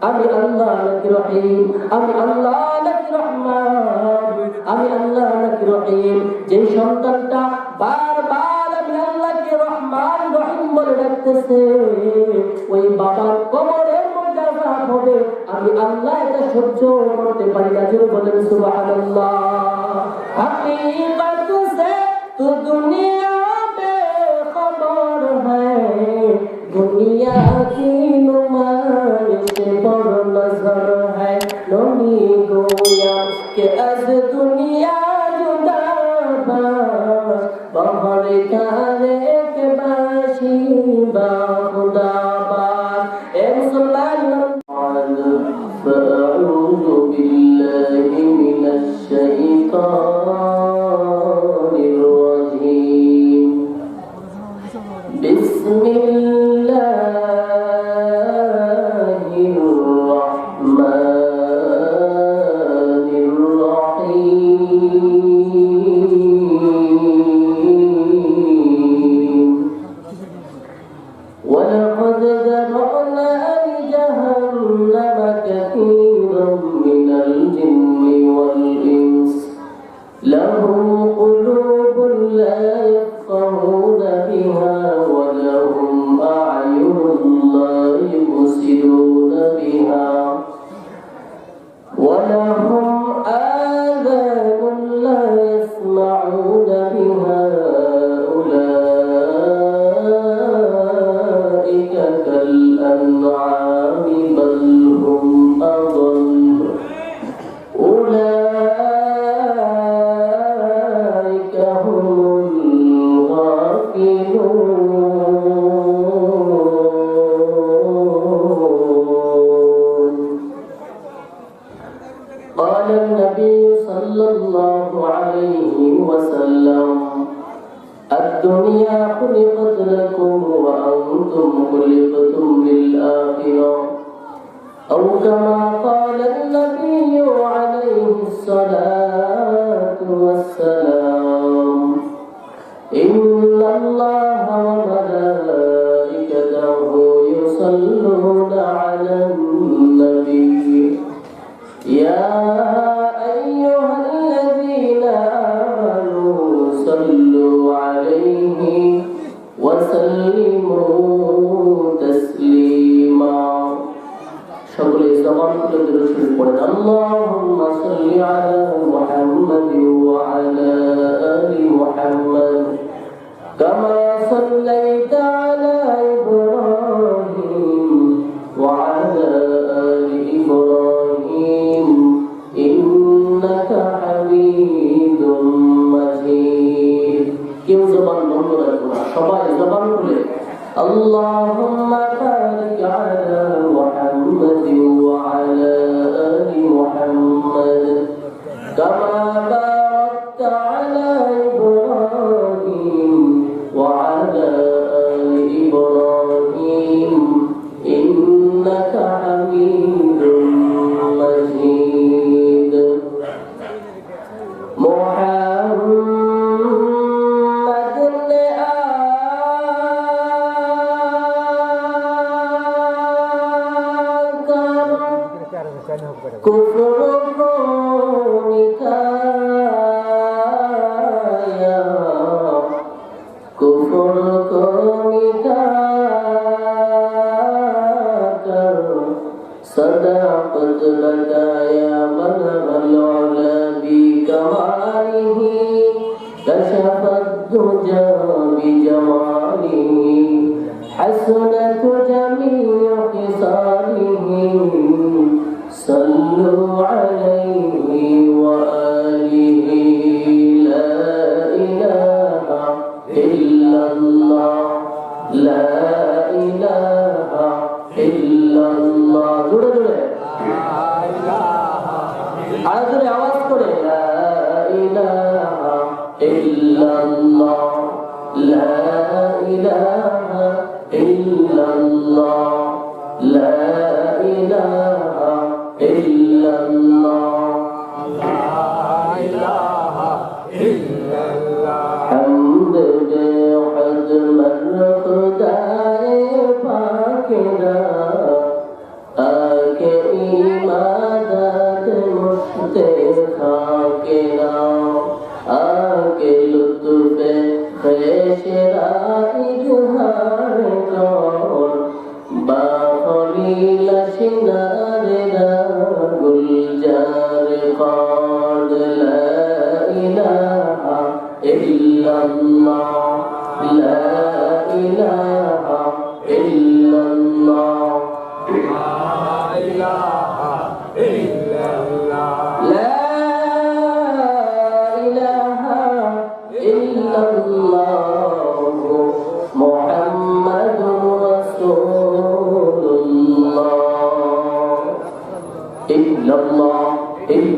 আমি আল্লাহ নাকি রহিম, আমি আল্লাহ নাকি রহমান, আমি আল্লাহ নাকি রহিম। যে সন্তানটা বারবার আমি আল্লাহকে রহমান রহিম বলে ডাকতেছে, ওই বাবার কবরের মধ্যে আযাব হবে, আমি আল্লাহ এটা সহ্য করতে পারি না। জোরে বলেন সুবহানাল্লাহ। हकीकत से तू दुनिया बेखबर है, दुनिया की नुमाइश पर नजर है। नमी गोया के अज दुनिया जुदा बहर कारे के बाशी बा खुदा बार। ए मुसलमान فأعوذ بالله من الشيطان الرجيم. بسم الله الرحمن الرحيم. ولقد ذرأنا لجهنم كثيرا من الجن والإنس لهم قلوب لا يفقهون بها ولهم أعين لا يبصرون بها ولهم آذان لا يسمعون بها أولئك كالأنعام بل هم أضل أولئك هم الغافلون. قال النبي صلى الله عليه وسلم الدنيا خلقت لكم وأنتم خلقتم للآخرة، أو كما قال النبي عليه الصلاة والسلام. إن الله وملائكته يصلون على النبي يا أيها الذين آمنوا صلوا عليه وسلموا تسليما. সকলে জবান খুলে দরুদ শরীফ পড়েন। আল্লাহুম্মা সাল্লি আলা মুহাম্মাদ ওয়া আলা আলি মুহাম্মাদ কামা সাল্লাইতা আলা ইব্রাহিম ওয়া আলা আলি ইব্রাহিম ইন্নাকা হামিদুম মাজিদ। কেউ জবান বন্ধ রাখো না, সবাই জবান খুলে আল্লাহুম্মা বারিক আলা মুহাম্মাদ ওয়া আলা আলি মুহাম্মাদ কামা বারাকতা আলা ইব্রাহিম ওয়া আলা আলি ইব্রাহিম ইন্নাকা হামিদুম মাজিদ। कुफ्र को मिटाया, कुफ्र को मिटाकर सदाकत लगाया बलगल उला बिकमालिही कशफत दुजा बिजमालिही हसनत जमीउ खिसालिही صلوا عليه وآله لا إله إلا الله لا إله إلا الله. জোরে জোরে আর জোরে আওয়াজ করে লা ইলাহা ইল্লাল্লাহ লা ইলাহা ইল্লাল্লাহ লা ইলাহা ইল্লাল্লাহ লা ইলাহা ইল্লাল্লাহ। হামদ বে খিদমত খুদায়ে পাকেরা আকে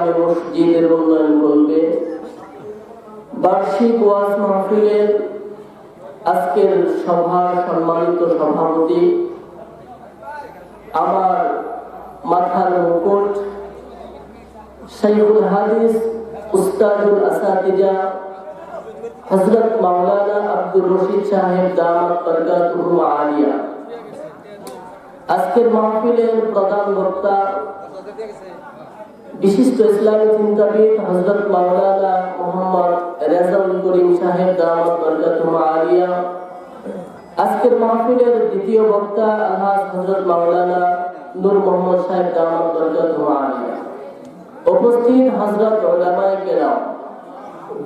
জামে মসজিদের উন্নয়ন করবে। বার্ষিক ওয়াজ মাহফিলের আজকের সভার সম্মানিত সভাপতি, আমার মাথার মুকুট, শাইখুল হাদিস উস্তাদুল আসাতিজা হযরত মাওলানা আব্দুর রশিদ সাহেব দামাত বরকাতুহু আলিয়া, আজকের মাহফিলের প্রধান বক্তা বিশিষ্ট ইসলামী চিন্তাবিদ হযরত মাওলানা মুহাম্মদ রেজাউল করিম সাহেব দামাত বরকাতুহু আলিয়া, আজকের মাহফিলের দ্বিতীয় বক্তা আলহাজ হযরত মাওলানা নূর মোহাম্মদ সাহেব দামাত বরকাতুহু আলিয়া, উপস্থিত হযরত উলামায়ে কেরাম,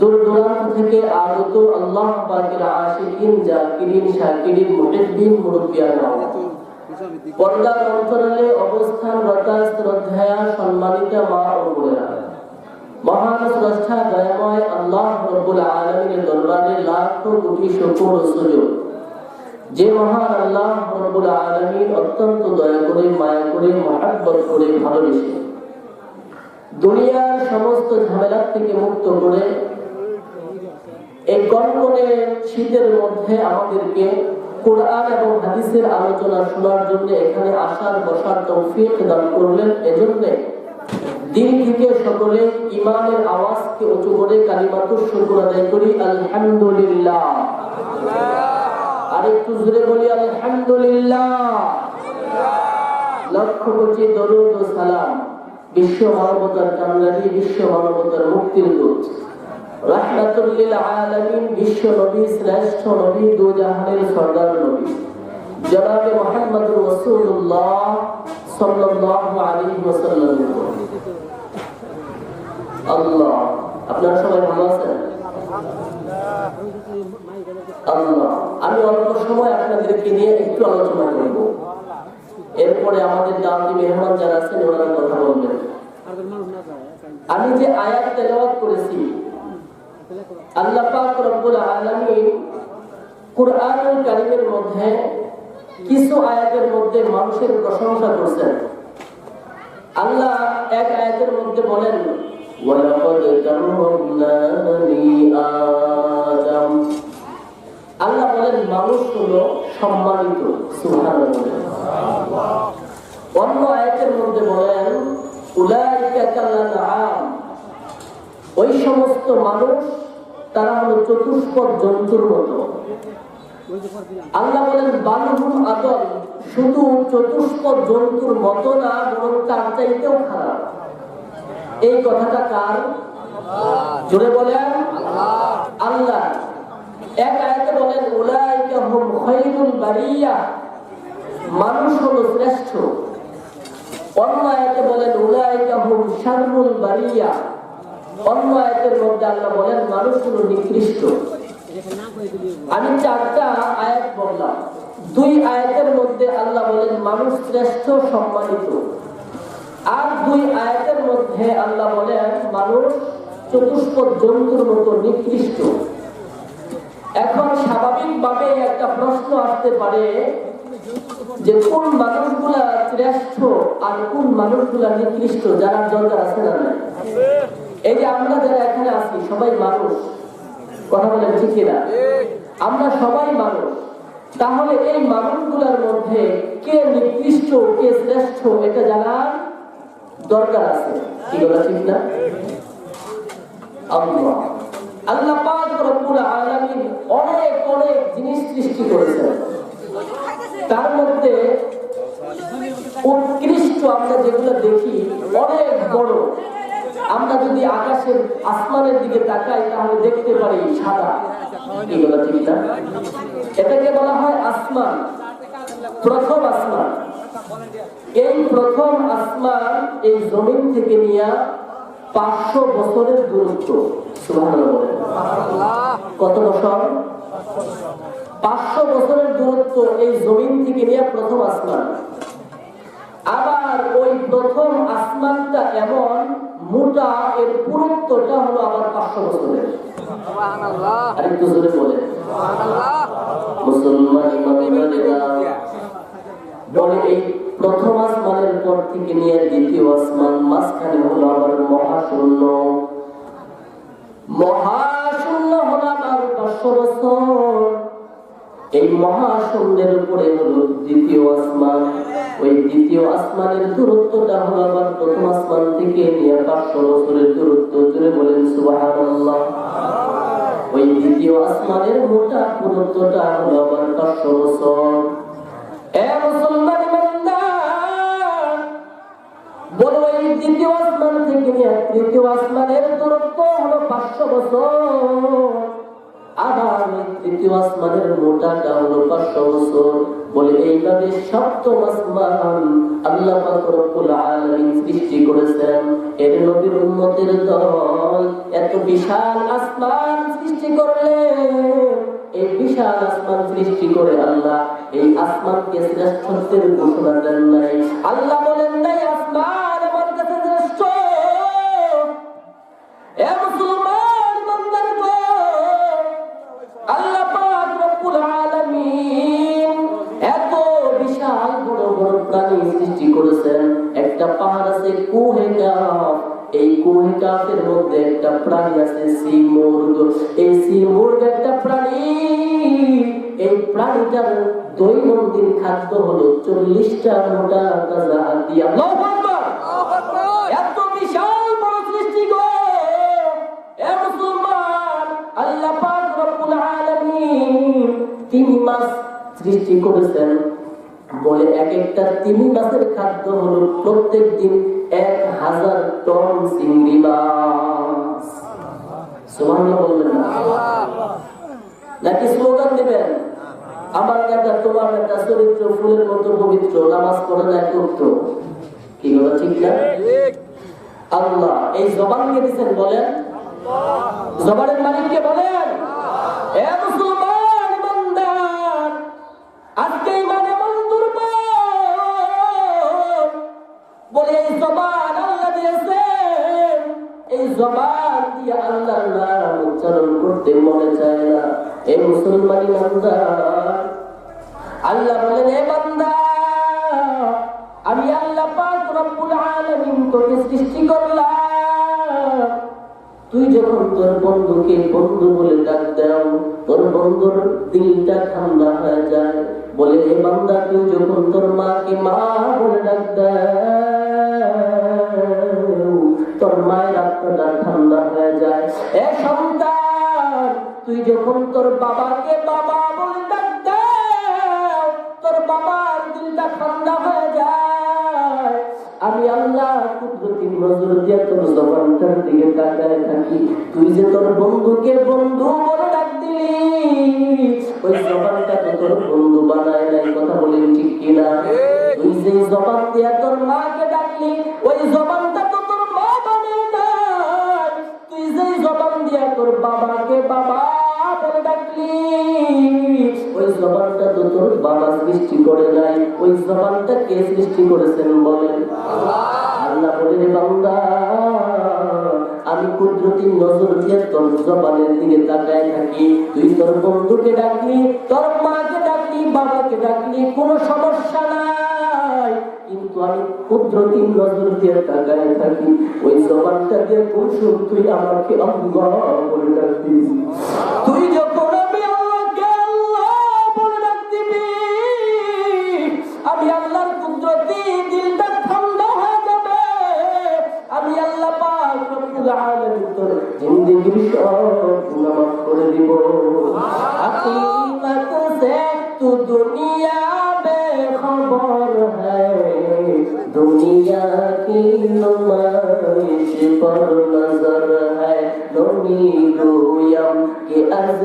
দূর দূরান্ত থেকে আগত আল্লাহ পাকের আশিকিন, জাকিরিন, শাকিরিন, মুহিব্বিন, মুরব্বিয়ান, পর্দার অন্তরালে অবস্থানরত শ্রদ্ধেয়া সম্মানিতা মা ও বোনেরা, মহান স্রষ্টা দয়াময় আল্লাহ রাব্বুল আলামিনের দরবারে লাখো কোটি শুকর ও সুজুদ, যে মহান আল্লাহ রাব্বুল আলামিন অত্যন্ত দয়া করে, মায়া করে, মহব্বত করে, ভালোবেসে দুনিয়ার সমস্ত ঝামেলা থেকে মুক্ত করে এই কনকনে শীতের মধ্যে আমাদেরকে কোরআন এবং হাদিসের আলোচনা শোনার জন্য এখানে আসার বসার তৌফিক দান করলেন। এজন্য দিল থেকে সকলে ঈমানের আওয়াজকে উঁচু করে কালিমাতুশ শুকর আদায় করি, আলহামদুলিল্লাহ। আর একটু জোরে বলি আলহামদুলিল্লাহ। লক্ষ কোটি দরুদ ও সালাম বিশ্ব মানবতার কামরানি, বিশ্ব মানবতার মুক্তির দূত, রাহমাতুল লিল আলামিন, বিশ্ব নবী, শ্রেষ্ঠ নবী, দু জাহানের সরদার নবী জনাবে মুহাম্মদুর রাসূলুল্লাহ সাল্লাল্লাহু আলাইহি ওয়াসাল্লাম। আল্লাহ, আপনারা সবাই ভালো আছেন? আল্লাহ, আমি অল্প সময় আপনাদেরকে নিয়ে একটু আলোচনা করব, এরপরে আমাদের দাওয়াতি মেহমান যারা আছেন ওনারা কথা বলবেন। আমি যে আয়াত তেলাওয়াত করেছি, আল্লাহ পাক রব্বুল আলামিন কুরআনুল কারীমের মধ্যে কিছু আয়াতের মধ্যে মানুষের প্রশংসা করেছেন। আল্লাহ এক আয়াতের মধ্যে বলেন, ওয়ালাকাদ কাররামনা বানি আদম। আল্লাহ বলেন মানুষ হলো সম্মানিত। সুবহানাল্লাহ। অন্য আয়াতের মধ্যে বলেন, উলাইকা কাল্লানআম। ওই সমস্ত মানুষ তারা হলো চতুষ্পদ জন্তুর মতো। আল্লাহ বলেন বালহুম আদল, শুধু চতুষ্পদ জন্তুর মতো না, বরং তার চাইতেও খারাপ। এই কথাটা কার? জোরে বলেন আল্লাহ। এক আয়াতে বলেন উলাইকা হুম খায়রুল বারিয়া, মানুষ হলো শ্রেষ্ঠ। অন্য আয়াতে বলেন উলাইকা হুম শাররুল বারিয়া। অন্য আয়াতের মধ্যে আল্লাহ বলেন মানুষ হলো নিকৃষ্ট। আমি চারটা আয়াত বললাম, দুই আয়াতের মধ্যে আল্লাহ বলেন মানুষ শ্রেষ্ঠ, সম্মানিত। আর দুই আয়াতের মধ্যে আল্লাহ বলেন মানুষ চতুষ্পদ জন্তুর মতো নিকৃষ্ট। এখন স্বাভাবিকভাবে একটা প্রশ্ন আসতে পারে যে কোন মানুষগুলা শ্রেষ্ঠ আর কোন মানুষগুলা নিকৃষ্ট, যারা দরকার আছে না? এই যে আমরা যারা এখানে আছি সবাই মানুষ, কথা বলেন ঠিক কিনা? আমরা সবাই মানুষ। তাহলে এই মানুষগুলোর মধ্যে কে নিকৃষ্ট কে শ্রেষ্ঠ এটা জানার দরকার আছে, কি বলা ঠিক না? আল্লাহ আল্লাহ পাক রব্বুল আলামিন অনেক অনেক জিনিস সৃষ্টি করেছেন, তার মধ্যে উৎকৃষ্ট আমরা যেগুলো দেখি অনেক বড়। আমরা যদি আকাশের আসমানের দিকে তাকাই তাহলে দেখতে পারি সাদা, কি বলা ঠিক না? এটাকে বলা হয় আসমান, প্রথম আসমান। এই প্রথম আসমান এই জমিন থেকে নিয়ে 500 বছরের দূরত্ব। সুবহানাল্লাহ। কত বছর? 500 বছরের দূরত্ব এই জমিন থেকে নিয়ে প্রথম আসমান। আবার ওই প্রথম আসমানটা এমন মোটা, এর পুরুত্বটা হলো আবার 500 বছরের। সুবহানাল্লাহ। আরেকটু জোরে বলে সুবহানাল্লাহ। মুসলমান ইমামরা বলে এই প্রথম আসমানের উপর থেকে নিয়ে দ্বিতীয় আসমান, মাঝখানে হলো আবার মহাশূন্য। মহাশূন্য হলো আবার 500 বছর। এই মহাশূন্যের উপরে হলো দ্বিতীয় আসমান। ওই দ্বিতীয় আসমানের দূরত্বটা হলো আবার প্রথম আসমান থেকে নিয়ে 500 বছরের দূরত্ব। জুড়ে বলেন সুবহানাল্লাহ। ওই দ্বিতীয় আসমানের মোটা দূরত্বটা হলো আবার 500 বছর। এ মুসলমান ইমানদার, বলো এই দ্বিতীয় আসমান থেকে নিয়ে তৃতীয় আসমানের দূরত্ব হলো 500 বছর। আবার ওই তৃতীয় আসমানের মোটাটা হলো 500 বছর। বলে এইভাবে সপ্তম আসমান আল্লাহ পাক রব্বুল আলামিন সৃষ্টি করেছেন। এর নবীর উম্মতের দল এত বিশাল আসমান সৃষ্টি করলেন। এই বিশাল আসমান সৃষ্টি করে আল্লাহ এই আসমানকে শ্রেষ্ঠত্বের ঘোষণা দেন নাই। আল্লাহ বলেন নাই আসমান আমার কাছে শ্রেষ্ঠ। এ মুসলমান বান্দার দল, আল্লাহ পাক রব্বুল আলামিন এত বিশাল বড় বড় প্রাণী সৃষ্টি করেছেন। একটা পাহাড় আছে কুহে কাফ। এই কুহে কাফের মধ্যে একটা প্রাণী আছে সিমুর্গ। এই সিমুর্গ একটা প্রাণী। এই প্রাণীটার দৈনন্দিন খাদ্য হলো 40টা মোটা তাজা হাতি। আল্লাহু আকবার। এত বিশাল বড় সৃষ্টি গো। এ মুসলমান, আল্লাহ পাক রব্বুল আলামিন 3 মাস সৃষ্টি করেছেন। বলে এক একটা 3 মাসের খাদ্য হলো প্রত্যেক দিন 1000 টন চিংড়ি মাছ। সুবহানাল্লাহ বলবেন না? নাকি স্লোগান দিবেন? আমার কাছে তোমার একটা চরিত্র ফুলের মতো পবিত্র, নামাজ পড়ে না করতো। কি কথা ঠিক না? আল্লাহ এই জবানকে দিয়েছেন, বলেন জবানের মালিককে বলেন। এ মুসলমান ইমানদার, আজকে ইমান এমন দুর্বল। বলে এই জবান আল্লাহ দিয়েছেন, এই জবান দিয়ে আল্লাহর নাম উচ্চারণ করতে মনে চায় না। এই মুসলমান ইমানদার, আল্লাহ বলেন এ বান্দা, আমি আল্লাহ পাক রব্বুল আলামিন তোকে সৃষ্টি করলাম। তুই যখন তোর বন্ধুকে বন্ধু বলে ডাক দাও, তোর বন্ধুর দিলটা ঠান্ডা হয়ে যায়। বলে এ বান্দা, তুই যখন তোর মাকে মা বলে ডাক দাও, তোর মায়ের আত্মাটা ঠান্ডা হয়ে যায়। এ সন্তান, তুই যখন তোর বাবাকে বাবা বলে ডাক দাও, তোর বাবার দিলটা ঠান্ডা হয়ে যায়। আমি আল্লাহ কুদরতি নজর দিয়ে তোর জবানটার দিকে তাকায় থাকি। তুই যে তোর বন্ধুকে বন্ধু বলে ডাক দিলি, ওই জবানটাকে তোর বন্ধু বানায় নাই। কথা বলেন ঠিক কিনা? তুই যে জবান দিয়ে তোর মাকে ডাকলি, ওই জবানটা তো তোর মা বানায় নাই। তুই যে জবান দিয়ে তোর বাবাকে বাবা বলে ডাকলি, ওই জবানটা তো তোর বাবা সৃষ্টি করে নাই। ওই জবানটা কে সৃষ্টি করেছেন বলেন? আল্লাহ বলেন বান্দা, আমি কুদরতি নজর দিয়ে তোর জবানের দিকে তাকায় থাকি। তুই তোর বন্ধুকে ডাকলি, তোর মাকে ডাকলি, বাবাকে ডাকলি, কোনো সমস্যা নাই। কিন্তু আমি কুদরতি নজর দিয়ে তাকায় থাকি। ওই জবানটা দিয়ে বলছো তুই আমাকে আল্লাহ বলে ডাকবি। তুই যখন আমি আল্লাহকে আল্লাহ বলে ডাক দিবি, আমি আল্লাহর কুদরতি দিলটা ঠান্ডা হয়ে যাবে। আমি আল্লাহ পাক রব্বুল আলামিন তোর জিন্দেগির সব গুনাহ মাফ করে দিব। হাকিকত সে তু দুনিয়া বেখবর হ্যায়, দুনিয়া কি নুমাইশ পর নজর হ্যায়। নবী গোয়াম কে আজ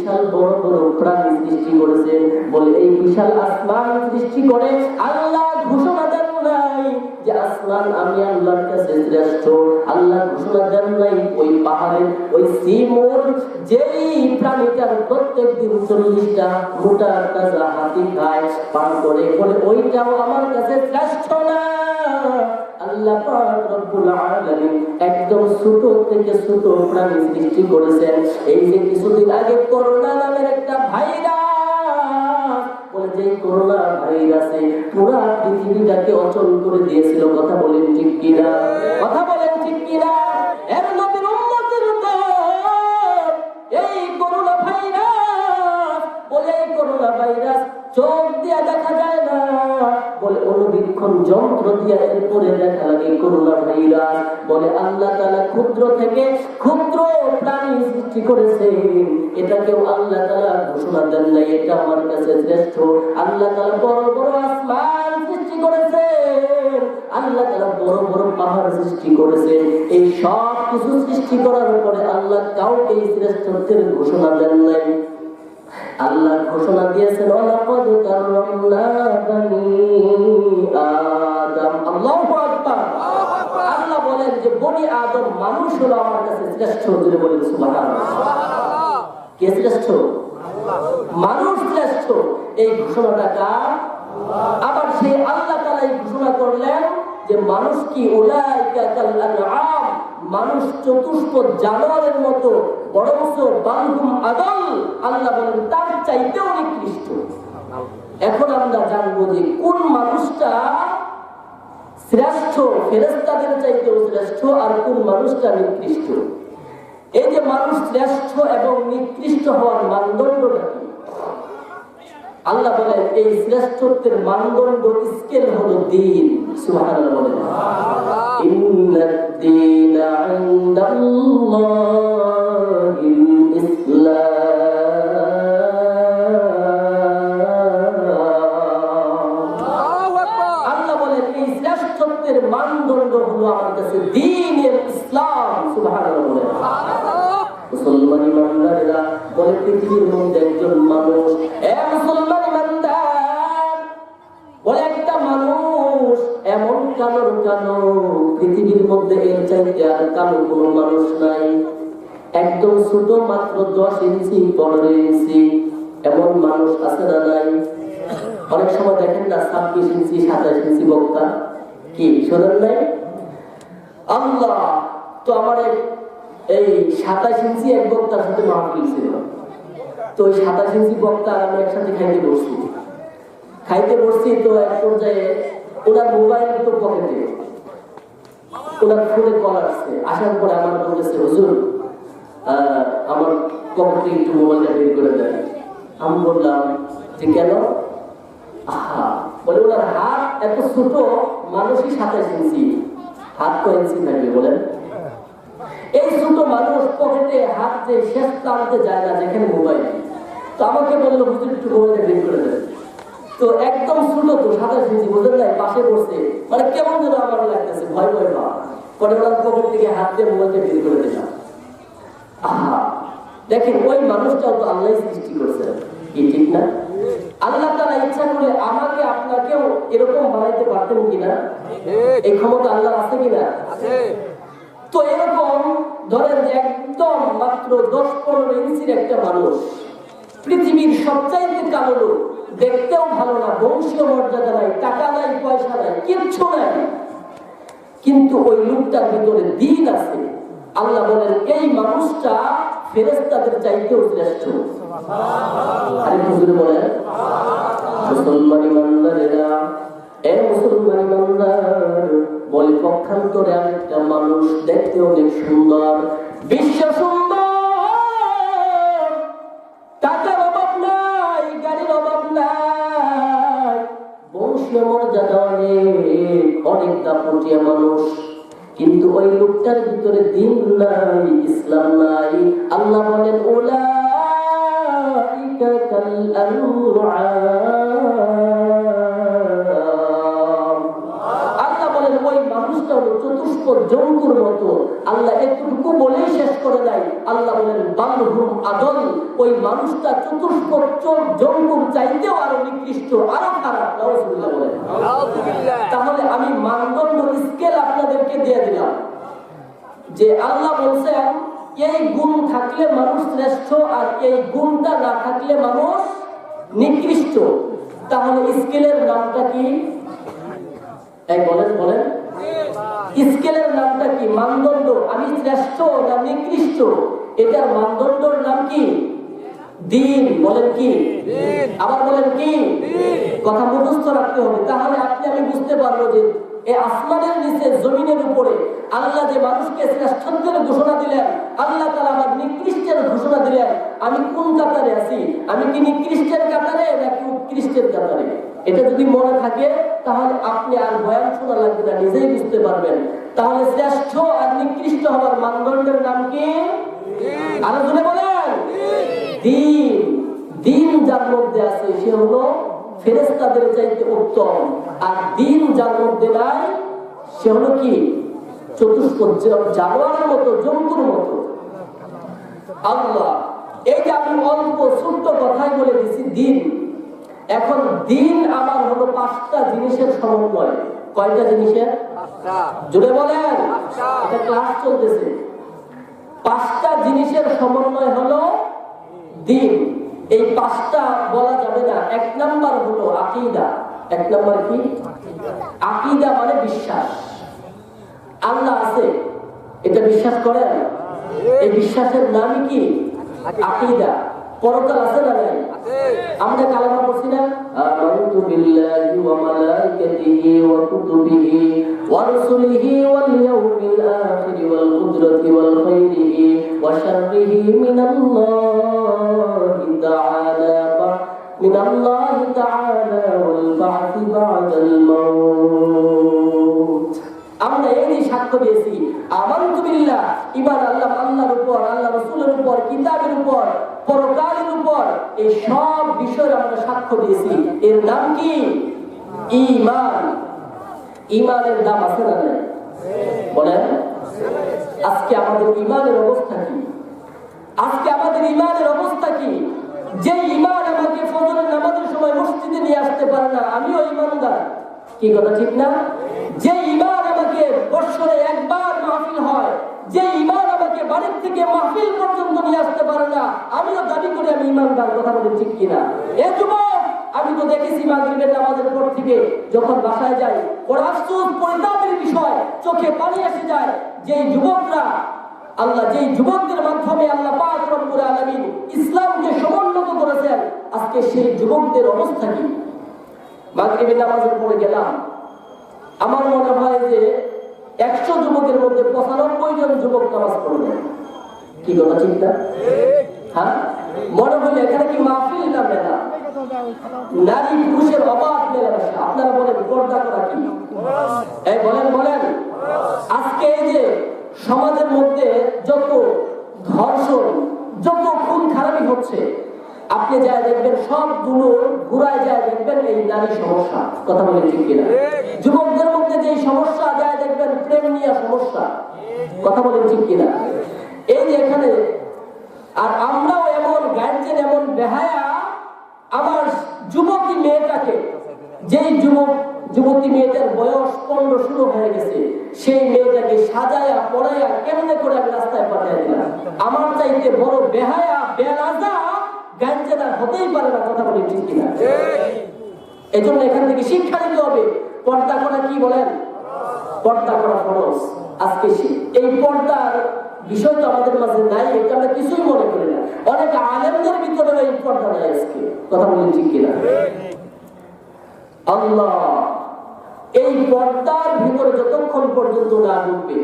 বিশাল বড় বড় প্রাণী সৃষ্টি করেছেন, বলে এই বিশাল আসমান সৃষ্টি করে আল্লাহ ঘোষণা দেন নাই যে আসমান আমি আল্লাহর কাছে শ্রেষ্ঠ। আল্লাহ ঘোষণা দেন নাই ওই পাহাড়ের ওই সিমুর যেই প্রাণীটার প্রত্যেক দিন 40টা মোটা তাজা হাতি খায় পান করে, বলে ওইটাও আমার কাছে শ্রেষ্ঠ না। আল্লাহ পাক রব্বুল আলামিন একদম ছোট থেকে ছোট প্রাণী সৃষ্টি করেছেন। এই যে কিছুদিন আগে করোনা নামের একটা ভাইরাস, বলে যে করোনা ভাইরাসে পুরা পৃথিবীটাকে অচল করে দিয়েছিল। কথা বলেন ঠিক কিনা? কথা বলেন ঠিক কিনা? এর নবীর উম্মতের উপর এই করোনা ভাইরাস, বলে এই করোনা ভাইরাস চোখ দিয়ে দেখা যায় না, বলে অনুবীক্ষণ যন্ত্র দিয়ে এরপরে দেখা লাগে করোনা ভাইরাস। বলে আল্লাহ তাআলা ক্ষুদ্র থেকে ক্ষুদ্র প্রাণী সৃষ্টি করেছেন, এটাকেও আল্লাহ তাআলা ঘোষণা দেন নাই এটা আমার কাছে শ্রেষ্ঠ। আল্লাহ তাআলা বড় বড় আসমান সৃষ্টি করেছেন, আল্লাহ তাআলা বড় বড় পাহাড় সৃষ্টি করেছেন। এই সব কিছু সৃষ্টি করার পরে আল্লাহ কাউকে শ্রেষ্ঠত্বের ঘোষণা দেন নাই। আল্লাহ ঘোষণা দিয়েছেন ওয়ালাকাদ কাররামনা বানি আদম। আল্লাহু আকবার। আল্লাহ বলেন যে বনি আদম মানুষ হলো আমার কাছে শ্রেষ্ঠ। জোরে বলেন সুবহানাল্লাহ। কে শ্রেষ্ঠ? মানুষ শ্রেষ্ঠ। এই ঘোষণাটা কার? আবার সেই আল্লাহ তাআলা এই ঘোষণা করলেন যে মানুষ কি উলাইকা কাল আনআম, মানুষ চতুষ্পদ জানোয়ারের মতো, বরঞ্চ বালহুম আদল, আল্লাহ বলেন তার চাইতেও নিকৃষ্ট। এখন আমরা জানবো যে কোন মানুষটা শ্রেষ্ঠ, ফেরেশতাদের চাইতেও শ্রেষ্ঠ, আর কোন মানুষটা নিকৃষ্ট। এই যে মানুষ শ্রেষ্ঠ এবং নিকৃষ্ট হওয়ার মানদণ্ডটা কি? আল্লাহ বলেন এই শ্রেষ্ঠত্বের মানদণ্ড স্কেল হলো দ্বীন। সুবহানাল্লাহ বলেন ইন্নাদ-দীনা ইনদাল্লাহিল ইসলাম। আল্লাহ বলেন এই শ্রেষ্ঠত্বের মানদণ্ড হলো আমার কাছে দ্বীনের ইসলাম। সুবহানাল্লাহ বলেন মুসলমান ইমানদারেরা বলে পৃথিবীর মধ্যে একজন মানুষ, মুসলমান ইমানদার বলে একটা মানুষ এমন কালোর কালো, পৃথিবীর মধ্যে এর চাইতে আর কালো কোনো মানুষ নাই। একদম ছোট মাত্র 10 ইঞ্চি 15 ইঞ্চি এমন মানুষ আছে না নাই? অনেক সময় দেখেন না 26 ইঞ্চি 27 ইঞ্চি বক্তা, কি শোনেন নাই? আল্লাহ তো আমার এই 27 ইঞ্চি এক বক্তার সাথে মাহফিল ছিল। তো ওই 27 ইঞ্চি বক্তা আর আমি একসাথে খাইতে বসছি। তো এক পর্যায়ে ওনার মোবাইল তো পকেটে, ওনার ফোনে কল আসছে। আসার পরে আমার বলেছে হুজুর আমার পকেটে একটু মোবাইলটা বের করে দেন। আমি বললাম যে কেন? বলে ওনার হাত এত ছোট, মানুষই 27 ইঞ্চি, হাত কয় ইঞ্চি থাকবে বলেন? এই ছোট মানুষ পকেটে হাত যে শেষ টানতে যায় না যেখানে মোবাইল। তো আমাকে বললো হুজুর একটু মোবাইলটা বের করে দেন। তো একদম ছোট তো 27 ইঞ্চি, বোঝেন নাই, পাশে বসছে, মানে কেমন যেন আমার লাগতেছে, ভয় ভয় পাওয়া। পরে ওনার পকেট থেকে হাত দিয়ে মোবাইলটা বের করে দিলাম। দেখেন ওই মানুষটাও তো আল্লাহ সৃষ্টি করছে, কি ঠিক না? আল্লাহ তাআলা ইচ্ছা করলে আমাকে আপনাকেও এরকম বানাইতে পারতেন কিনা? এই ক্ষমতা আল্লাহর আছে কিনা? আছে। তো এরকম ধরেন যে একদম মাত্র 10-15 ইঞ্চির একটা মানুষ, পৃথিবীর সবচাইতে কালো লোক, দেখতেও ভালো না, বংশীয় মর্যাদা নাই, টাকা নাই, পয়সা নাই, কিচ্ছু নাই, কিন্তু ওই লোকটার ভিতরে দ্বীন আছে। আল্লাহ বলেন এই মানুষটা ফেরেশতাদের চাইতেও শ্রেষ্ঠ। আরে হুজুর বলেন মুসলমান ইমানদারেরা, মুসলমান ইমানদার বলে পক্ষান্তরে আরেকটা মানুষ দেখতে অনেক সুন্দর, বিশ্ব সুন্দর, টাকার অভাব নাই, গাড়ির অভাব নাই, বংশীয় মর্যাদা অনেক দাপটিয়া মানুষ, কিন্তু ওই লোকটার ভিতরে দ্বীন নাই, ইসলাম নাই। আল্লাহ বলেন উলাইকা কাল আনআম। আল্লাহ বলেন ওই মানুষটা হলো চতুষ্পদ জন্তুর মতো। আল্লাহ এতটুকু বলেই শেষ করে নাই, আল্লাহ বলেন বালহুম আদল, ওই মানুষটা চতুষ্পদ জন্তুর চাইতেও আরো নিকৃষ্ট, আরো খারাপ। নাউজুবিল্লাহ বলেন। তাহলে আমি মানদণ্ড স্কেল আপনাদেরকে দিয়ে দিলাম যে আল্লাহ বলছেন এই গুণ থাকলে মানুষ শ্রেষ্ঠ, আর এই গুণটা না থাকলে মানুষ নিকৃষ্ট। তাহলে স্কেলের নামটা কি? বলেন বলেন, স্কেলের নামটা কি? মানদণ্ড, আমি শ্রেষ্ঠ না নিকৃষ্ট, এটার মানদণ্ডর নাম কি? দিন। বলেন কি? আবার বলেন কি? কথা মুখস্থ রাখতে হবে। তাহলে আপনি আমি বুঝতে পারবো যে এই আসমানের নিচে জমিনের উপরে আল্লাহ যে মানুষকে শ্রেষ্ঠত্বের ঘোষণা দিলেন, আল্লাহ তাআলা আবার নিকৃষ্টের ঘোষণা দিলেন। আমি কোন কাতারে আছি? আমি কি নিকৃষ্টের কাতারে নাকি উৎকৃষ্টের কাতারে? এটা যদি মনে থাকে তাহলে আপনি আর বয়ান শোনা লাগবে না, নিজেই বুঝতে পারবেন। তাহলে শ্রেষ্ঠ আর নিকৃষ্ট হওয়ার মানদণ্ডের নাম কি? আলোচনা বলেন দিন। দিন যার মধ্যে আছে সে হলো ফেরেশতাদের চাইতে উত্তম, আর দিন যার মধ্যে নাই সে হলো কি? চতুষ্পদ জানোয়ারের মতো, জন্তুর মতো। আল্লাহ এই যে আমি অল্প ছোট্ট কথাই বলে দিছি দিন। এখন দিন আমার হলো 5টা জিনিসের সমন্বয়। কয়টা জিনিসের? জোরে বলেন, এটা ক্লাস চলতেছে। 5টা জিনিসের সমন্বয় হলো দিন। এই 5টা বলা যাবে না। 1 নাম্বার হলো আকীদা। 1 নাম্বার কি? আকীদা মানে বিশ্বাস। আল্লাহ আছে এটা বিশ্বাস করেন? এই বিশ্বাসের নামই কি? আকীদা। পরকাল আছে না নাই? আমরা কালেমা পড়ছি না, আমানতু বিল্লাহি ওয়া মালাইকাতিহি ওয়া কুতুবিহি ওয়া রুসুলিহি ওয়াল ইয়াউমিল আখির ওয়াল কুদরতি ওয়াল খাইরিহি ওয়া শাররিহি মিনাল্লাহি তাআলা ওয়াল বা'থি বা'দাল মাউত। আমরা এই সাক্ষ্য দিয়েছি আমানতু বিল্লাহ, ঈমান আল্লাহ, আল্লাহর উপর, আল্লাহ রাসূলের উপর, কিতাবের উপর, পরকালের উপর, এই সব বিষয়ে আমরা সাক্ষ্য দিয়েছি। এর নাম কি? ঈমান। ঈমানের দাম আছে না নাই? বলেন আজকে আমাদের ঈমানের অবস্থা কি? আজকে আমাদের ঈমানের অবস্থা কি? যে ঈমান আমাকে ফজরের নামাজের সময় মসজিদে নিয়ে আসতে পারে না, আমিও ঈমানদার। কি কথা ঠিক না? যে ঈমান আমাকে বছরে একবার মাহফিল হয়, যে ঈমান আমাকে বাড়ির থেকে মাহফিল পর্যন্ত নিয়ে আসতে পারে না, আমিও দাবি করি আমি ঈমানদার। কথা বলেন ঠিক কিনা? এ যুবক, আমি তো দেখেছি মাগরিবের নামাজের পর থেকে যখন বাসায় যাই, বড় আফসোস, পরিতাপের বিষয়, চোখে পানি এসে যায়। যেই যুবকরা আল্লাহ, যেই যুবকদের মাধ্যমে আল্লাহ পাক রব্বুল আলামিন ইসলামকে সমুন্নত করেছেন, আজকে সেই যুবকদের অবস্থা কি? মাগরিবের নামাজের পরে গেলাম, আমার মনে হয় যে 100 যুবকের মধ্যে 95 জন যুবক নামাজ পড়বে। কি কথা ঠিক না? হ্যাঁ, মনে হলো এখানে কি মাহফিল না মেলা? নারী পুরুষের অবাধ মেলামেশা। আপনারা বলেন পর্দা করা কি? এই বলেন বলেন। আজকে এই যে সমাজের মধ্যে যত ধর্ষণ, যত খুন খারাপি হচ্ছে, আপনি যাই দেখবেন সবগুলো ঘুরায় যায় দেখবেন এই নারী সমস্যা। কথা বলে ঠিক কিনা? যুবকদের মধ্যে যে সমস্যা যায় দেখবেন প্রেম নিয়ে সমস্যা। কথা বলে ঠিক কিনা? এই যে এখানে, আর আমরাও এমন গার্জেন, এমন বেহায়া, আমার যুবতী মেয়েটাকে, যেই যুবতী মেয়েটার বয়স 15-16 হয়ে গেছে, সেই মেয়েটাকে সাজায়া পড়াইয়া কেমনে করে আমি রাস্তায় পাঠিয়ে দিলাম। আমার চাইতে বড় বেহায়া, বেলাজা গার্জেন আর হতেই পারে না। কথা বলে ঠিক কিনা? এই জন্য এখান থেকে শিক্ষা দিতে হবে। পর্দা করা কি বলেন? পর্দা করা ফরজ। আজকে এই পর্দার বিষয় তো আমাদের মাঝে নাই, এটা আমরা কিছুই মনে করি না। অনেক আলেমদের ভিতরে এই পর্দা নাই আজকে। কথা বলেন ঠিক কিনা? আল্লাহ এই পর্দার ভিতরে যতক্ষণ পর্যন্ত না ঢুকবে,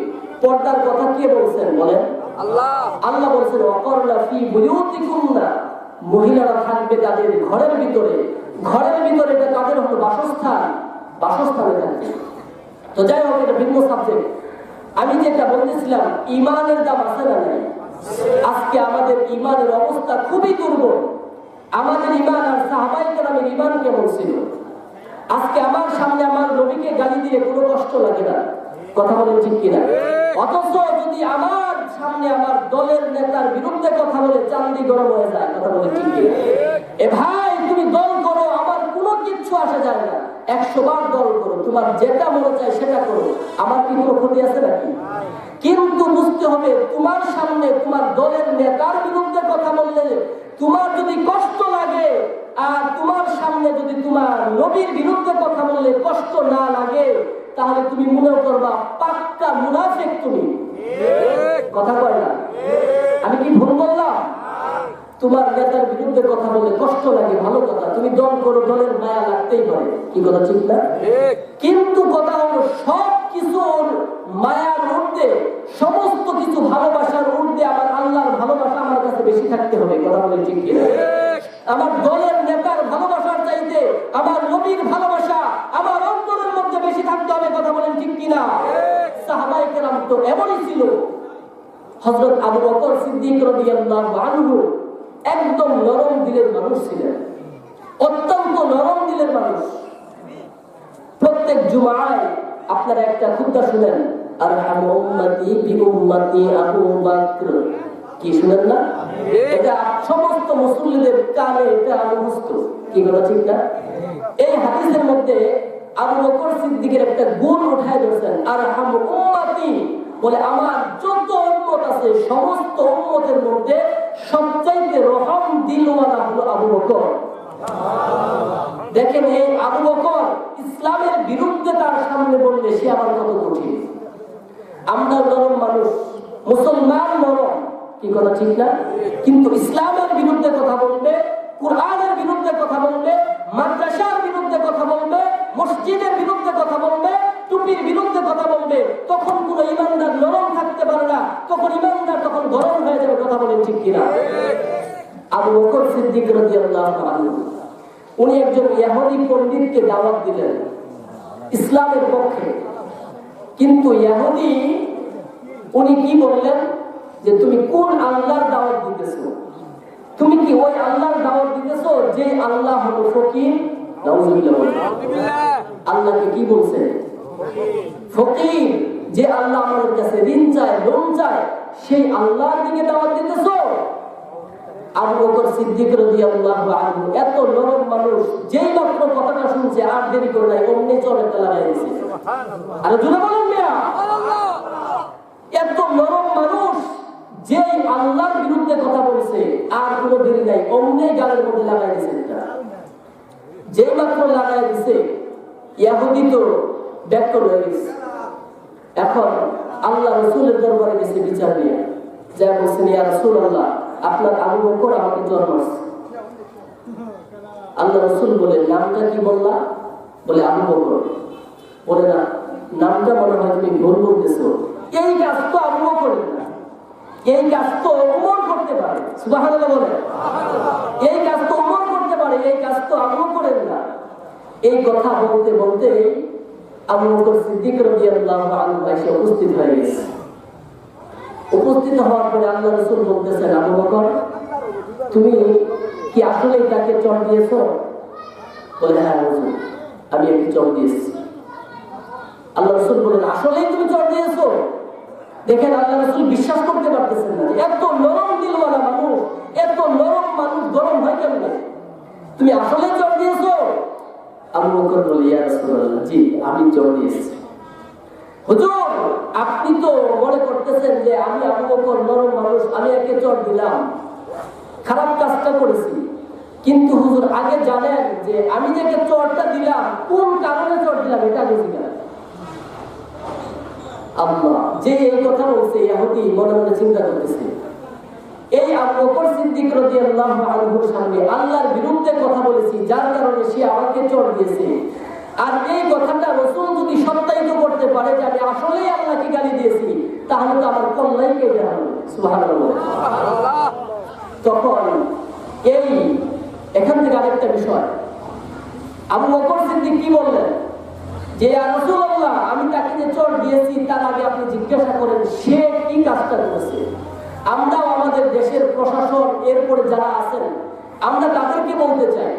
পর্দার কথা কে বলছেন বলেন? আল্লাহ। আল্লাহ বলছেন ওয়াকারনা ফি বুয়ুতিকুন্না, মহিলারা থাকবে তাদের ঘরের ভিতরে। ঘরের ভিতরে এটা তাদের হলো বাসস্থান, বাসস্থানে থাকবে। তো যাই হোক, এটা ভিন্ন সাবজেক্ট। আমি যেটা বলতেছিলাম, ঈমানের দাম আছে না নাই? আজকে আমাদের ঈমানের অবস্থা খুবই দুর্বল। আমাদের ঈমান আর সাহাবায়ে কেরামের ঈমান কেমন ছিল? আজকে আমার সামনে আমার নবীকে গালি দিয়ে কোনো কষ্ট লাগে না। কথা বলেন ঠিক কিনা? অথচ অথচ যদি আমার সামনে আমার দলের নেতার বিরুদ্ধে কথা বলে চান্দি গরম হয়ে যায়। কথা বলে ঠিক এ ভাই, তুমি দল করো, আমার কোনো কিচ্ছু আসে যায় না, 100 বার দল করো, তোমার যেটা মনে চায় সেটা করো, আমার কি কোনো ক্ষতি আছে নাকি? কিন্তু বুঝতে হবে, তোমার সামনে তোমার দলের নেতার বিরুদ্ধে কথা বললে তোমার যদি কষ্ট লাগে, আর তোমার সামনে যদি তোমার নবীর বিরুদ্ধে কথা বললে কষ্ট না লাগে, তাহলে তুমি মনে করবা পাক্কা মুনাফিক তুমি। কথা কয় না? আমি কি ভুল বললাম? তোমার নেতার বিরুদ্ধে কথা বললে কষ্ট লাগে, ভালো কথা, তুমি দল করো, দলের মায়া লাগতেই পারে, কি কথা ঠিক না? কিন্তু কথা হলো সব কিছুর মায়ার ঊর্ধ্বে, সমস্ত কিছু ভালোবাসার ঊর্ধ্বে আমার আল্লাহর ভালোবাসা আমার কাছে বেশি থাকতে হবে। কথা বলে ঠিক কিনা? আমার দলের নেতার ভালোবাসার চাইতে আমার নবীর ভালোবাসা আমার অন্তরের মধ্যে বেশি থাকতে হবে। কথা বলেন ঠিক কিনা? সাহাবায়ে কেরাম তো এমনই ছিল। হযরত আবু বকর সিদ্দিক রাদিয়াল্লাহু আনহু একদম নরম দিলের মানুষ ছিলেন, অত্যন্ত নরম দিলের মানুষ। প্রত্যেক জুমায় আপনারা একটা খুতবা শুনেন, আরহামু উম্মতি বি উম্মতি আবু বকর, কি শুনেন না? এটা সমস্ত মুসলিমদের কানে এটা মুখস্থ, কি বলা ঠিক না? এই হাদিসের মধ্যে আবু বকর সিদ্দিকের একটা গুণ উঠায় দিয়েছেন, আরহামু উম্মতি, বলে আমার যত উম্মত আছে সমস্ত উম্মতের মধ্যে সবচাইতে রহম দিলওয়ালা হলো আবু বকর। দেখেন, এই আবু বকর ইসলামের বিরুদ্ধে তার সামনে বললে সে আবার কত কঠিন। আমরা নরম মানুষ, মুসলমান নরম, কি কথা ঠিক না? কিন্তু ইসলামের বিরুদ্ধে কথা বলবে, কুরআনের বিরুদ্ধে কথা বলবে, মাদ্রাসার বিরুদ্ধে কথা বলবে, মসজিদের বিরুদ্ধে কথা বলবে, টুপির বিরুদ্ধে কথা বলবে, তখন কোন ইমানদার নরম থাকতে পারে না, তখন ইমানদার তখন গরম হয়ে যাবে। কথা বলেন ঠিক কিনা? আবু বকর সিদ্দিক রাদিয়াল্লাহু আনহু উনি একজন ইহুদি পণ্ডিতকে দাওয়াত দিলেন ইসলামের পক্ষে। কিন্তু ইহুদি উনি কি বললেন যে তুমি কোন আল্লাহর দাওয়াত দিতেছো? তুমি কি ওই আল্লাহর দাওয়াত দিতেছো যে আল্লাহ হলো ফকির? নাউযুবিল্লাহ। আল্লাহকে কি বলছে? ফকির। যে আল্লাহ আমাদের কাছে ঋণ চায়, লোন চায়, সেই আল্লাহর দিকে দাওয়াত দিতেছো? আবু বকর সিদ্দিক রাদিয়াল্লাহু আনহু এত নরম মানুষ, যেই মাত্র কথাটা শুনছে আর দেরি করে নাই, অমনি চরটা লাগাই দিয়েছে। আরে জোরে বলুন মিয়া, এত নরম মানুষ যেই আল্লাহর বিরুদ্ধে কথা বলছে আর কোনো দেরি নাই, অমনি গালের মধ্যে লাগাই দিয়েছে। যেই মাত্র লাগাই দিয়েছে, ইহুদি তো ব্যক্ত হয়ে গেছে। এখন আল্লাহ রাসূলের দরবারে গেছে বিচার নিয়ে, যা বলছেন, ইয়া রাসূলুল্লাহ, আপনার আবু বকর আমাকে জ্বর মারছে। আল্লাহ রাসূল বলে, নামটা কি বললা? বলে আবু বকর। বলে না, নামটা মনে হয় তুমি ভুল বলতেছো, এই কাজ তো আবু বকর না, এই কাজ তো ওমর করতে পারে। সুবহানাল্লাহ বলে, এই কাজ তো ওমর করতে পারে, এই কাজ তো আবু বকরের না। এই কথা বলতে বলতে আবু বকর সিদ্দিক রাদিয়াল্লাহু আনহু এসে উপস্থিত হয়ে গেছে। উপস্থিত হওয়ার পরে আল্লাহ রাসূল বলতেছেন, আবু বকর, তুমি কি আসলে তাকে চড় দিয়েছো? বলে, হ্যাঁ হুজুর, আমি একটি চড় দিয়েছি। আল্লাহ রাসূল বলেন, আসলেই তুমি চড় দিয়েছো? দেখেন, আল্লাহ রাসূল বিশ্বাস করতে পারতেছেন না, এত নরম দিলওয়ালা মানুষ, এত নরম মানুষ গরম হয় কেমনে? তুমি আসলেই চড় দিয়েছো? আবু বকর বলে, ইয়া রাসূলুল্লাহ, জি আমি চড় দিয়েছি। হুজুর, আপনি তো মনে করতেছেন যে আমি আবু বকর নরম মানুষ, আমি একে চড় দিলাম, খারাপ কাজটা করেছি। কিন্তু হুজুর, আগে জানেন যে আমি যাকে চড়টা দিলাম কোন কারণে চড় দিলাম, এটা আগে জানেন। আল্লাহ যে এই কথা বলছে, ইহুদি মনে মনে চিন্তা করতেছে, এই আবু বকর সিদ্দিক রাদিয়াল্লাহু আনহুর সামনে আল্লাহর বিরুদ্ধে কথা বলেছি, যার কারণে সে আমাকে চড় দিয়েছে। আর এই কথাটা রাসূল যদি সত্যায়িত করতে পারে যে আমি আসলেই আল্লাহকে গালি দিয়েছি, তাহলে তো আমার কল্যাণ কেটে যাবে। সুবহানাল্লাহ। তখন এখান থেকে আরেকটা বিষয়, আবু বকর সিদ্দিক কি বললেন যে, ইয়া রাসূলুল্লাহ, আমি তাকে যে চড় দিয়েছি তার আগে আপনি জিজ্ঞাসা করেন সে কি কাজটা করেছে। আমরাও আমাদের দেশের প্রশাসন, এরপরে যারা আছেন, আমরা তাদেরকে বলতে চাই,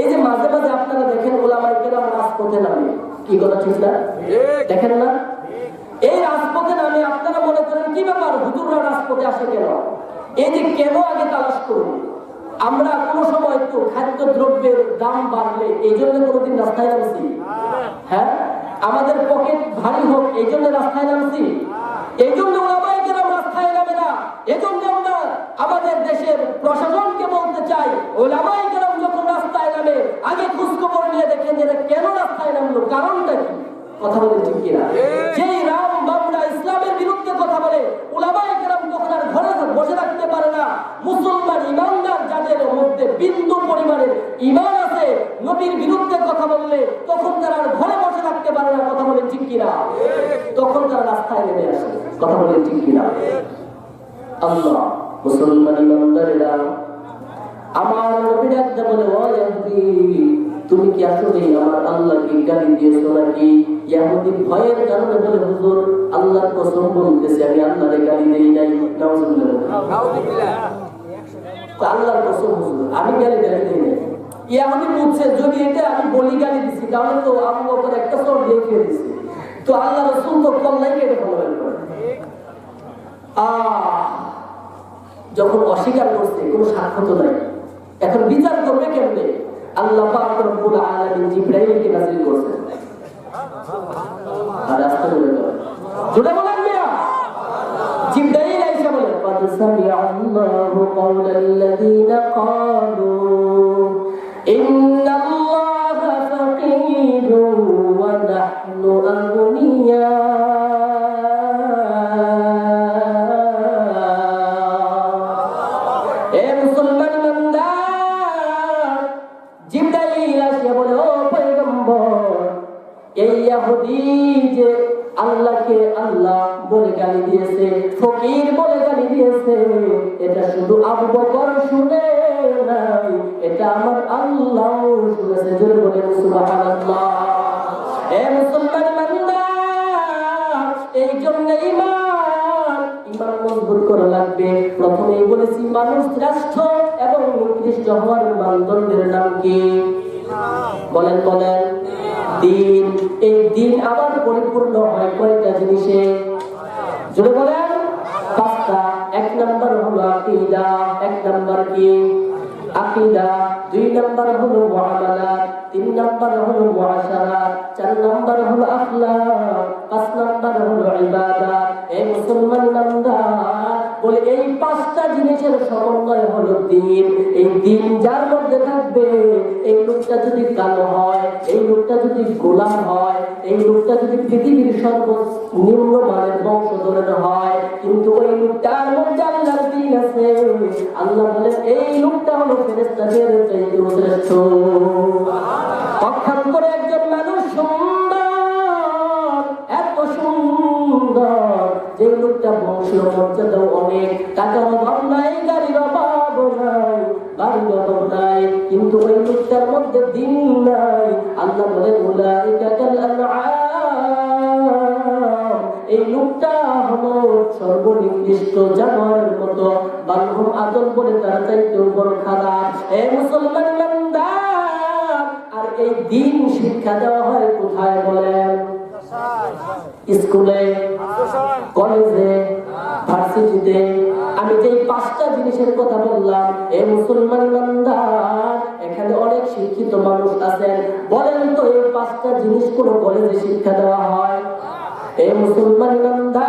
এই যে মাঝে মাঝে আপনারা দেখেন ওলামায়ে কেরাম রাজপথে নামে, কি কথা ঠিক না? দেখেন না, এই রাজপথে নামে আপনারা মনে করেন রাজপথে আসে কেন? এই যে কেন আগে তালাশ করুন। আমরা কোনো সময় তো খাদ্য দ্রব্যের দাম বাড়লে এই জন্য কোনোদিন রাস্তায় নামছি? হ্যাঁ, আমাদের পকেট ভারী হোক এই জন্য রাস্তায় নামছি? এই জন্য ওলামায়ে কেরাম রাস্তায় নামে না। এই জন্য আমরা আমাদের দেশের প্রশাসনকে বলতে চাই, ওলামায়ে কেরাম যখন রাস্তায় নামে আগে খোঁজখবর নিয়ে দেখেন যে কেন রাস্তায় নামলো, কারণটা কি। কথা বলেন ঠিক কিনা? যেই রাম বামরা ইসলামের বিরুদ্ধে কথা বলে, উলামায়ে কেরাম তখন আর ঘরে বসে থাকতে পারে না। মুসলমান ইমানদার যাদের মধ্যে বিন্দু পরিমাণের ঈমান আছে, নবীর বিরুদ্ধে কথা বললে তখন তারা আর ঘরে বসে থাকতে পারে না। কথা বলেন ঠিক কিনা? তখন তারা রাস্তায় নেমে আসে। কথা বলেন ঠিক কিনা? আল্লাহ মুসলমান ইমানদারেরা, আমার নবীর একটা বলে, ও ইহুদি, তুমি কি আসলে আমার আল্লাহকে গালি দিয়েছো নাকি? ইহুদি ভয়ের কারণে বলে, হুজুর আল্লাহর কসম বলতেছি আমি আল্লাহরে গালি দেই নাই। নাউজুবিল্লাহ। আল্লাহর কসম হুজুর আমি গালি দেই নাই। ইহুদি বলছে, যদি এটা আমি বলি গালি দিছি তাহলে তো আবু বকর একটা চোর দিয়ে খেয়ে দিছে, তো আল্লাহ রাসূল তো কল্লাই কেটে ফেলবেন। যখন অস্বীকার করছে কোনো সাক্ষ্য তো নাই, এখন বিচার করবে কেমনে? আল্লাহ পাক রব্বুল আলামিন জিবরাইলকে নাযিল করেছেন। আর রাস্তা বলে দাও, জোরে বলেন মিয়া। জিবরাইল আইসা বলে, قد سمع الله قول الذين قالوا إن الله فقير ونحن أغنياء যে আল্লাহকে আল্লাহ বলে গালি দিয়েছে, ফকির বলে গালি দিয়েছে, এটা শুধু আবু বকর শুনে নাই, এটা আমার আল্লাহ শুনেছে। জোরে বলেন সুবহানাল্লাহ। হে মুসলমান বান্দা, এই জন্য ঈমান মজবুত করা লাগবে। প্রথমেই বলেছি মানুষ শ্রেষ্ঠ এবং নিকৃষ্ট হওয়ার মানদণ্ডের নাম কি? বলেন বলেন। দিন। এই দিন আবার পরিপূর্ণ হয় কয়টা জিনিসে? জোরে বলেন। পাঁচটা। এক নাম্বার হলো আকীদা। এক নাম্বার কি? আকীদা। দুই নাম্বার হলো মুআমালাত। তিন নাম্বার হলো মুআশারাত। চার নাম্বার হলো আখলাক। পাঁচ নাম্বার হলো ইবাদত। এই মুসলমান বান্দা বলে এই পাঁচটা জিনিসের সমন্বয় হলো দিন। এই দিন যার মধ্যে থাকবে, এই লোকটা যদি কালো হয়, এই লোকটা যদি গোলাম হয়, এই লোকটা যদি পৃথিবীর সর্বনিম্ন মানের বংশধরের হয়, কিন্তু ওই লোকটার মধ্যে আল্লাহর দিন আছে, আল্লাহ বলেন এই লোকটা হলো ফেরেশতাদের চাইতেও শ্রেষ্ঠ। পক্ষান্তরে একজন মানুষ সুন্দর, এত সুন্দর, যে লোকটা বংশীয় মর্যাদাও অনেক, টাকার অভাব নাই, গাড়ির অভাব নাই, বাড়ির অভাব নাই, কিন্তু ওই লোকটার মধ্যে দিন নাই। আল্লাহ বলেন উলাইকা কাল আনআম, এই লোকটা হলো সর্বনিকৃষ্ট জানোয়ারের মতো, বালহুম আদল বলে তার চাইতেও বড় খারাপ। এই মুসলমান বান্দা, আর এই দিন শিক্ষা দেওয়া হয় কোথায় বলেন? স্কুলে, কলেজে, ভার্সিটিতে। আমি যে পাঁচটা জিনিসের কথা বললাম, এই মুসলমান বান্দা, এখানে অনেক শিক্ষিত মানুষ আছেন, বলেন তো এই পাঁচটা জিনিস কোন কলেজে শিক্ষা দেওয়া হয়? এই মুসলমান বান্দা,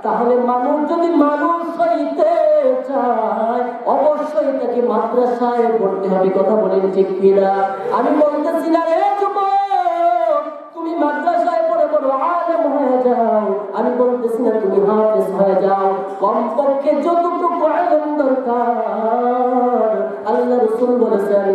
তাহলে মানুষ যদি মানুষ হইতে চায় অবশ্যই তাকে মাদ্রাসায় পড়তে হবে। কথা বলেন ঠিক কিনা? আমি বলতেছি না রে যুবক তুমি মাদ্রাসায় পড়ে বড় আলেম হয়ে যাও, আমি বলতেছি না তুমি হাফেজ হয়ে যাও, কমপক্ষে যতটুকু ইলম দরকার আল্লাহ রাসূল বলেছেন,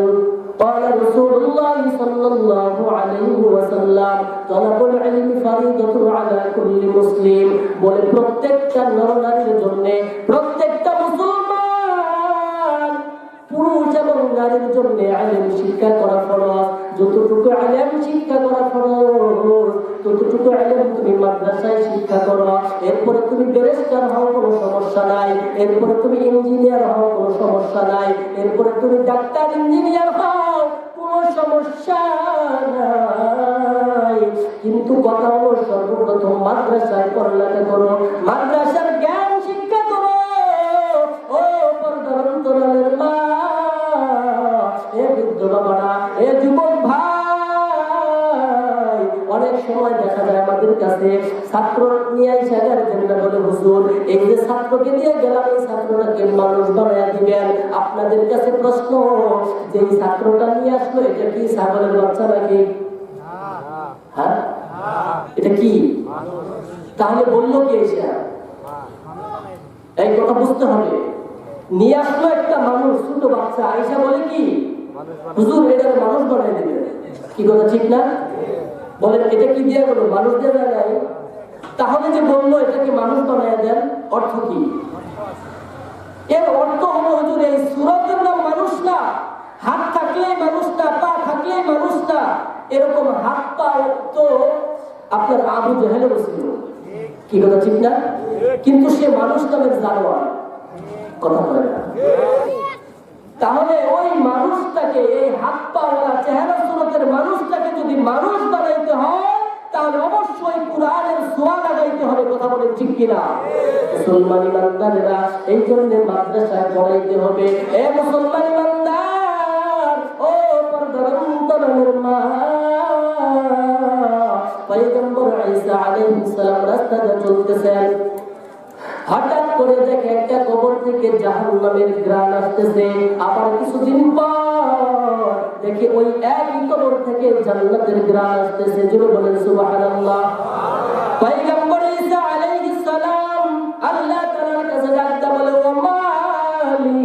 قال رسول الله صلى الله عليه وسلم طلب العلم فريضة على كل مسلم, বলে প্রত্যেকটা নর-নারীর জন্য, প্রত্যেকটা মুসলমান পুরুষ এবং নারীর জন্য ইলম শিক্ষা করা ফরজ। যতটুকু ইলম শিক্ষা করা ফরজ, ততটুকু ইলম তুমি মাদ্রাসায় শিক্ষা করো। এরপরে তুমি ব্যারিস্টার হও, কোনো সমস্যা নাই। এরপরে তুমি ইঞ্জিনিয়ার হও, কোনো সমস্যা নাই। এরপরে তুমি ডাক্তার, ইঞ্জিনিয়ার হও, কোনো সমস্যা নাই। কিন্তু কথা হলো সর্বপ্রথম মাদ্রাসায় পড়ালেখা করো, মাদ্রাসার জ্ঞান শিক্ষা বৃদ্ধ বাবারা, এ যুবক ভাই, অনেক সময় দেখা যায় আমাদের কাছে ছাত্র নিয়ে এসে গার্জেনরা বলে, হুজুর এই যে ছাত্রকে দিয়ে গেলাম, এই ছাত্রটাকে মানুষ বানায়া দিবেন। আপনাদের কাছে প্রশ্ন, যে এই ছাত্রটা নিয়ে আসলো এটা কি ছাগলের বাচ্চা নাকি? হ্যাঁ, এটা কি? তাহলে বললো কি এসে? এই কথা বুঝতে হবে। নিয়ে আসলো একটা মানুষ, ছোট বাচ্চা, আইসা বলে কি, হুজুর এটা মানুষ বানাই দিবে। কি কথা ঠিক না? বলেন এটা কি দিয়ে গেল? মানুষ দিয়ে যায় নাই? তাহলে যে বললো এটাকে মানুষ বানাই দেন, অর্থ কি? এর অর্থ হলো, হুজুর এই সূরাতের নাম মানুষ না, হাত থাকলেই মানুষ না, পা থাকলেই মানুষ না। এরকম হাত পা তো আপনার আবু জেহেলের ছিল। কি কথা ঠিক না? কিন্তু সে মানুষ নামের জানোয়ার। কথা বলে না। তাহলে ওই মানুষটাকে, এই হাত পাওয়ালা চেহারা সুরতের মানুষটাকে যদি মানুষ বানাইতে হয়, তাহলে অবশ্যই কোরআনের ছোঁয়া লাগাইতে হবে। কথা বলে ঠিক কিনা? মুসলমান ইমানদারেরা এই জন্য মাদ্রাসায় পড়াইতে হবে। এ মুসলমান ইমানদার, ও পর্দার অন্তরের মা, পয়গম্বর ঈসা আলাইহিস সালাম রাস্তাতে চলতেছেন, হঠাৎ করে দেখে একটা কবর থেকে জাহান্নামের ঘ্রাণ আসতেছে। আবার কিছুদিন পর দেখে ওই একই কবর থেকে জান্নাতের ঘ্রাণ আসতেছে। জোরে বলেন সুবহানাল্লাহ। পয়গম্বর ঈসা আলাইহিস সালাম আল্লাহ তাআলার কাছে ডাকতে বলে, ও মালিক,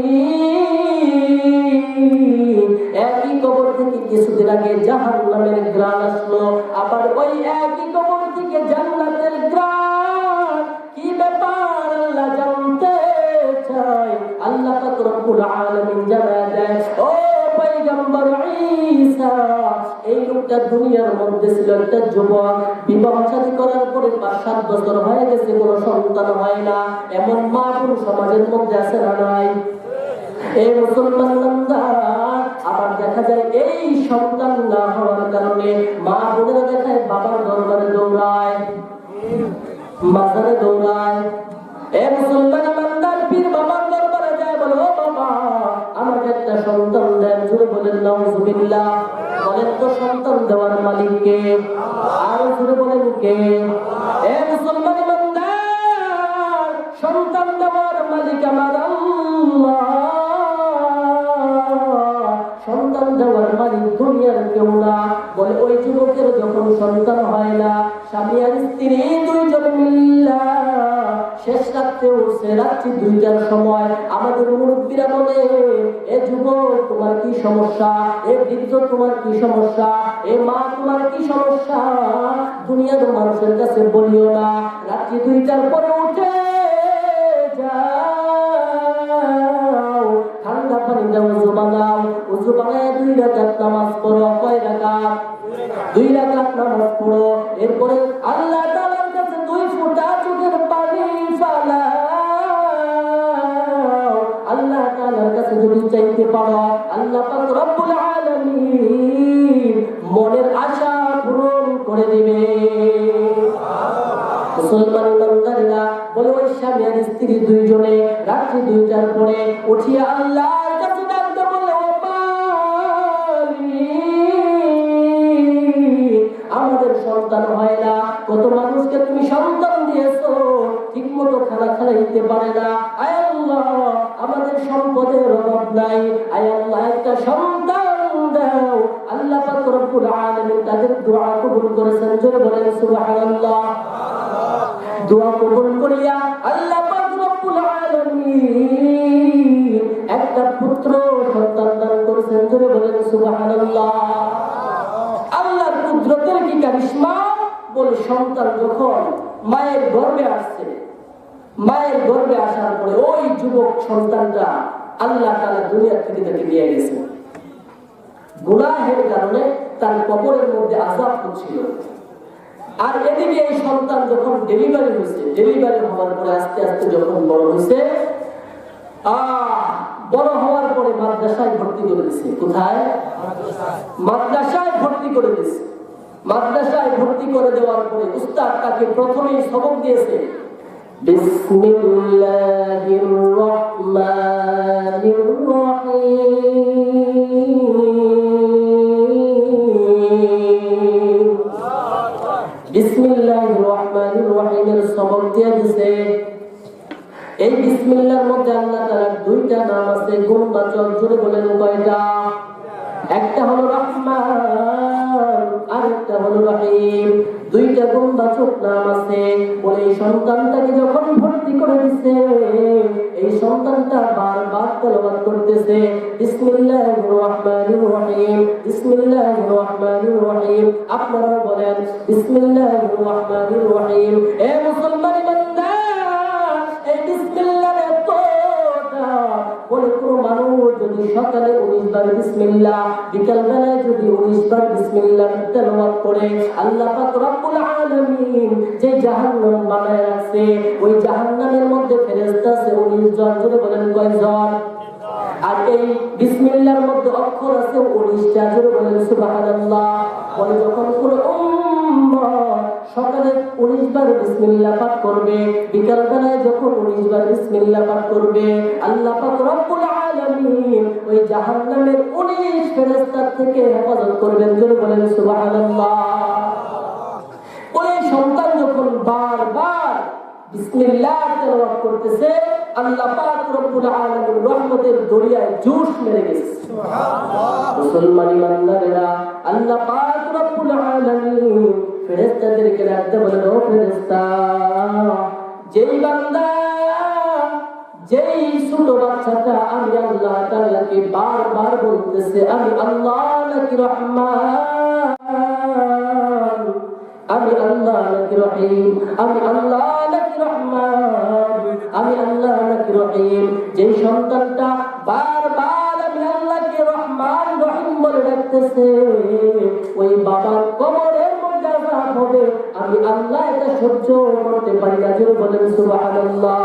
একই কবর থেকে কিছুদিন আগে জাহান্নামের ঘ্রাণ আসলো, আবার ওই একই কবর থেকে জান্নাতের ঘ্রাণ, কি ব্যাপার আল্লাহ জানতে চাই। আল্লাহ পাক রব্বুল আলামিন জানায় দেয়, ও পয়গম্বর ঈসা, এই লোকটা দুনিয়ার মধ্যে ছিল একটা যুবক, বিবাহ শাদী করার পরে 5-7 বছর হয়ে গেছে, কোনো সন্তান হয় না। এমন মা পুরুষ সমাজের মধ্যে আছে না নাই? এই মুসলমান বান্দার আবার দেখা যায় এই সন্তান না হওয়ার কারণে মা বোনেরা দেখায় বাবার দরবারে দৌড়ায়, মাজারে দৌড়ায়। এ মুসলমান বান্দার পীর বাবার দরবারে যায়, বলে, ও বাবা আমাকে একটা সন্তান দেন। জোরে বলেন নাউজুবিল্লাহ। বলেন তো সন্তান দেওয়ার মালিক কে? আর জোরে বলেন কে? এ মুসলমান বান্দার সন্তান দেওয়ার মালিক আমার আল্লাহ। সন্তান দেওয়ার মালিক দুনিয়ার কেউ না। বলে ওই যুবকের যখন সন্তান হয় না, স্বামী আর স্ত্রী দুইজন মিল্লা শেষ রাত্রে উঠছে, রাত্রি 2টার সময় আমাদের মুরব্বীরা বলে, এ যুবক তোমার কি সমস্যা? এ বৃদ্ধ তোমার কি সমস্যা? এ মা তোমার কি সমস্যা? দুনিয়ার মানুষের কাছে বলিও না, রাত্রি 2টার পরে উঠে যাও, ঠান্ডা পানি দাও, উযু বানাও, উযু বানায় 2 রাকাত নামাজ পড়ো। কয় রাকাত? 2 রাকাত নামাজ পড়ো। এরপরে আল্লাহ তাআলার কাছে 2 ফোঁটা চোখের পানি ফালাও। আল্লাহ তাআলার কাছে যদি চাইতে পারো, আল্লাহ পাক রব্বুল আলামিন মনের আশা পূরণ করে দিবে। মুসলমান বান্দারা বলে, ওই স্বামী আর স্ত্রী দুইজনে রাত্রি 2টার পরে উঠিয়ে আল্লাহর কাছে ডাকতে বলে, ও মালিক, আমাদের সন্তান হয় না। কত মানুষকে তুমি সন্তান দিয়েছো, ঠিক মতো খানা খাইতে পারে না। আয় আল্লাহ, আমাদের সম্পদের অভাব নাই, আয় আল্লাহ একটা সন্তান দাও। আল্লাহ পাক রব্বুল আলামিন তাদের দোয়া কবুল করেছেন। জোরে বলেন সুবহানাল্লাহ। দোয়া কবুল করিয়া আল্লাহ পাক রব্বুল আলামিন একটা পুত্র সন্তান দান করেছেন। জোরে বলেন সুবহানাল্লাহ। আল্লাহর কুদরতের কি কারিশমা! বলে সন্তান যখন মায়ের গর্ভে আসছে, মায়ের গর্ভে আসার পরে ওই যুবক সন্তানটা আল্লাহ তাআলা দুনিয়া থেকে তাকে নিয়ে গেছে। গুনাহের কারণে তার কবরের মধ্যে আযাব হচ্ছিল। আর এদিকে এই সন্তান যখন ডেলিভারি হয়েছে, ডেলিভারি হওয়ার পরে আস্তে আস্তে যখন বড় হয়েছে, বড় হওয়ার পরে মাদ্রাসায় ভর্তি করে দিয়েছে। কোথায়? মাদ্রাসায় ভর্তি করে দিয়েছে। মাদ্রাসায় ভর্তি করে দেওয়ার পরে উস্তাদ তাকে প্রথমেই সবক দিয়েছে, বিসমিল্লাহির রহমানির রহিম। এই বিসমিল্লাহর মধ্যে আল্লাহ তাআলার দুইটা নাম আছে, গুণবাচক। জোরে বলেন কয়টা? একটা হলো রহমান, আরেকটা হলো রহিম। দুইটা গুণবাচক নাম আছে। বলে এই সন্তানটাকে যখন ভর্তি করে দিছে, এই সন্তানটা বারবার তেলাওয়াত করতেছে বিসমিল্লাহির রহমানির রহিম, বিসমিল্লাহির রহমানির রহিম। আপনারা বলেন বিসমিল্লাহির রহমানির রহিম। এ মুসলমান বান্দা, এই বিসমিল্লাহর এতটা বলে কোন মানুষ যদি সকালে 19 বার বিসমিল্লাহ, বিকাল বেলায় যদি 19 বার বিসমিল্লাহ তেলাওয়াত করে, আল্লাহ পাক রব্বুল আলামিন যে জাহান্নাম বানায় রাখছে, ওই জাহান্নামের মধ্যে ফেরেশতা আছে 19 জন। জোরে বলেন কয়জন? আর এই বিসমিল্লাহর মধ্যে অক্ষর আছে 19টা। জোরে বলেন সুবহানাল্লাহ। বলে যখন কোন উম্মত সকালে 19 বার বিসমিল্লাহ পাঠ করবে, বিকাল বেলায় যখন 19 বার বিসমিল্লাহ পাঠ করবে, আল্লাহ পাক রব্বুল আলামিন ওই জাহান্নামের 19 ফেরেশতা থেকে হেফাজত করবেন। জোরে বলেন সুবহানাল্লাহ। ওই সন্তান যখন বারবার বিসমিল্লাহ তেলাওয়াত করতেছে, আল্লাহ পাক রব্বুল আলামিন রহমতের দরিয়ায় জোশ মেরে গেছে। সুবহানাল্লাহ। মুসলমান ইমানদারেরা, আল্লাহ পাক রব্বুল আলামিন ফেরেশতাদেরকে ডাকতে বলেন, ও ফেরেশতা, যেই বান্দা, যেই ছোট বাচ্চাটা আমি আল্লাহ তাআলাকে বারবার বলতেছে আমি আল্লাহ নাকি রহমান, আমি আল্লাহ নাকি রহিম, আমি আল্লাহ নাকি রহমান, আমি আল্লাহ নাকি রহিম, যেই সন্তানটা বারবার আমি আল্লাহকে রহমান রহিম বলে ডাকতেছে, ওই বাবার কবরের মধ্যে আযাব হবে, আমি আল্লাহ এটা সহ্য করতে পারি না। জোরে বলেন সুবহানাল্লাহ।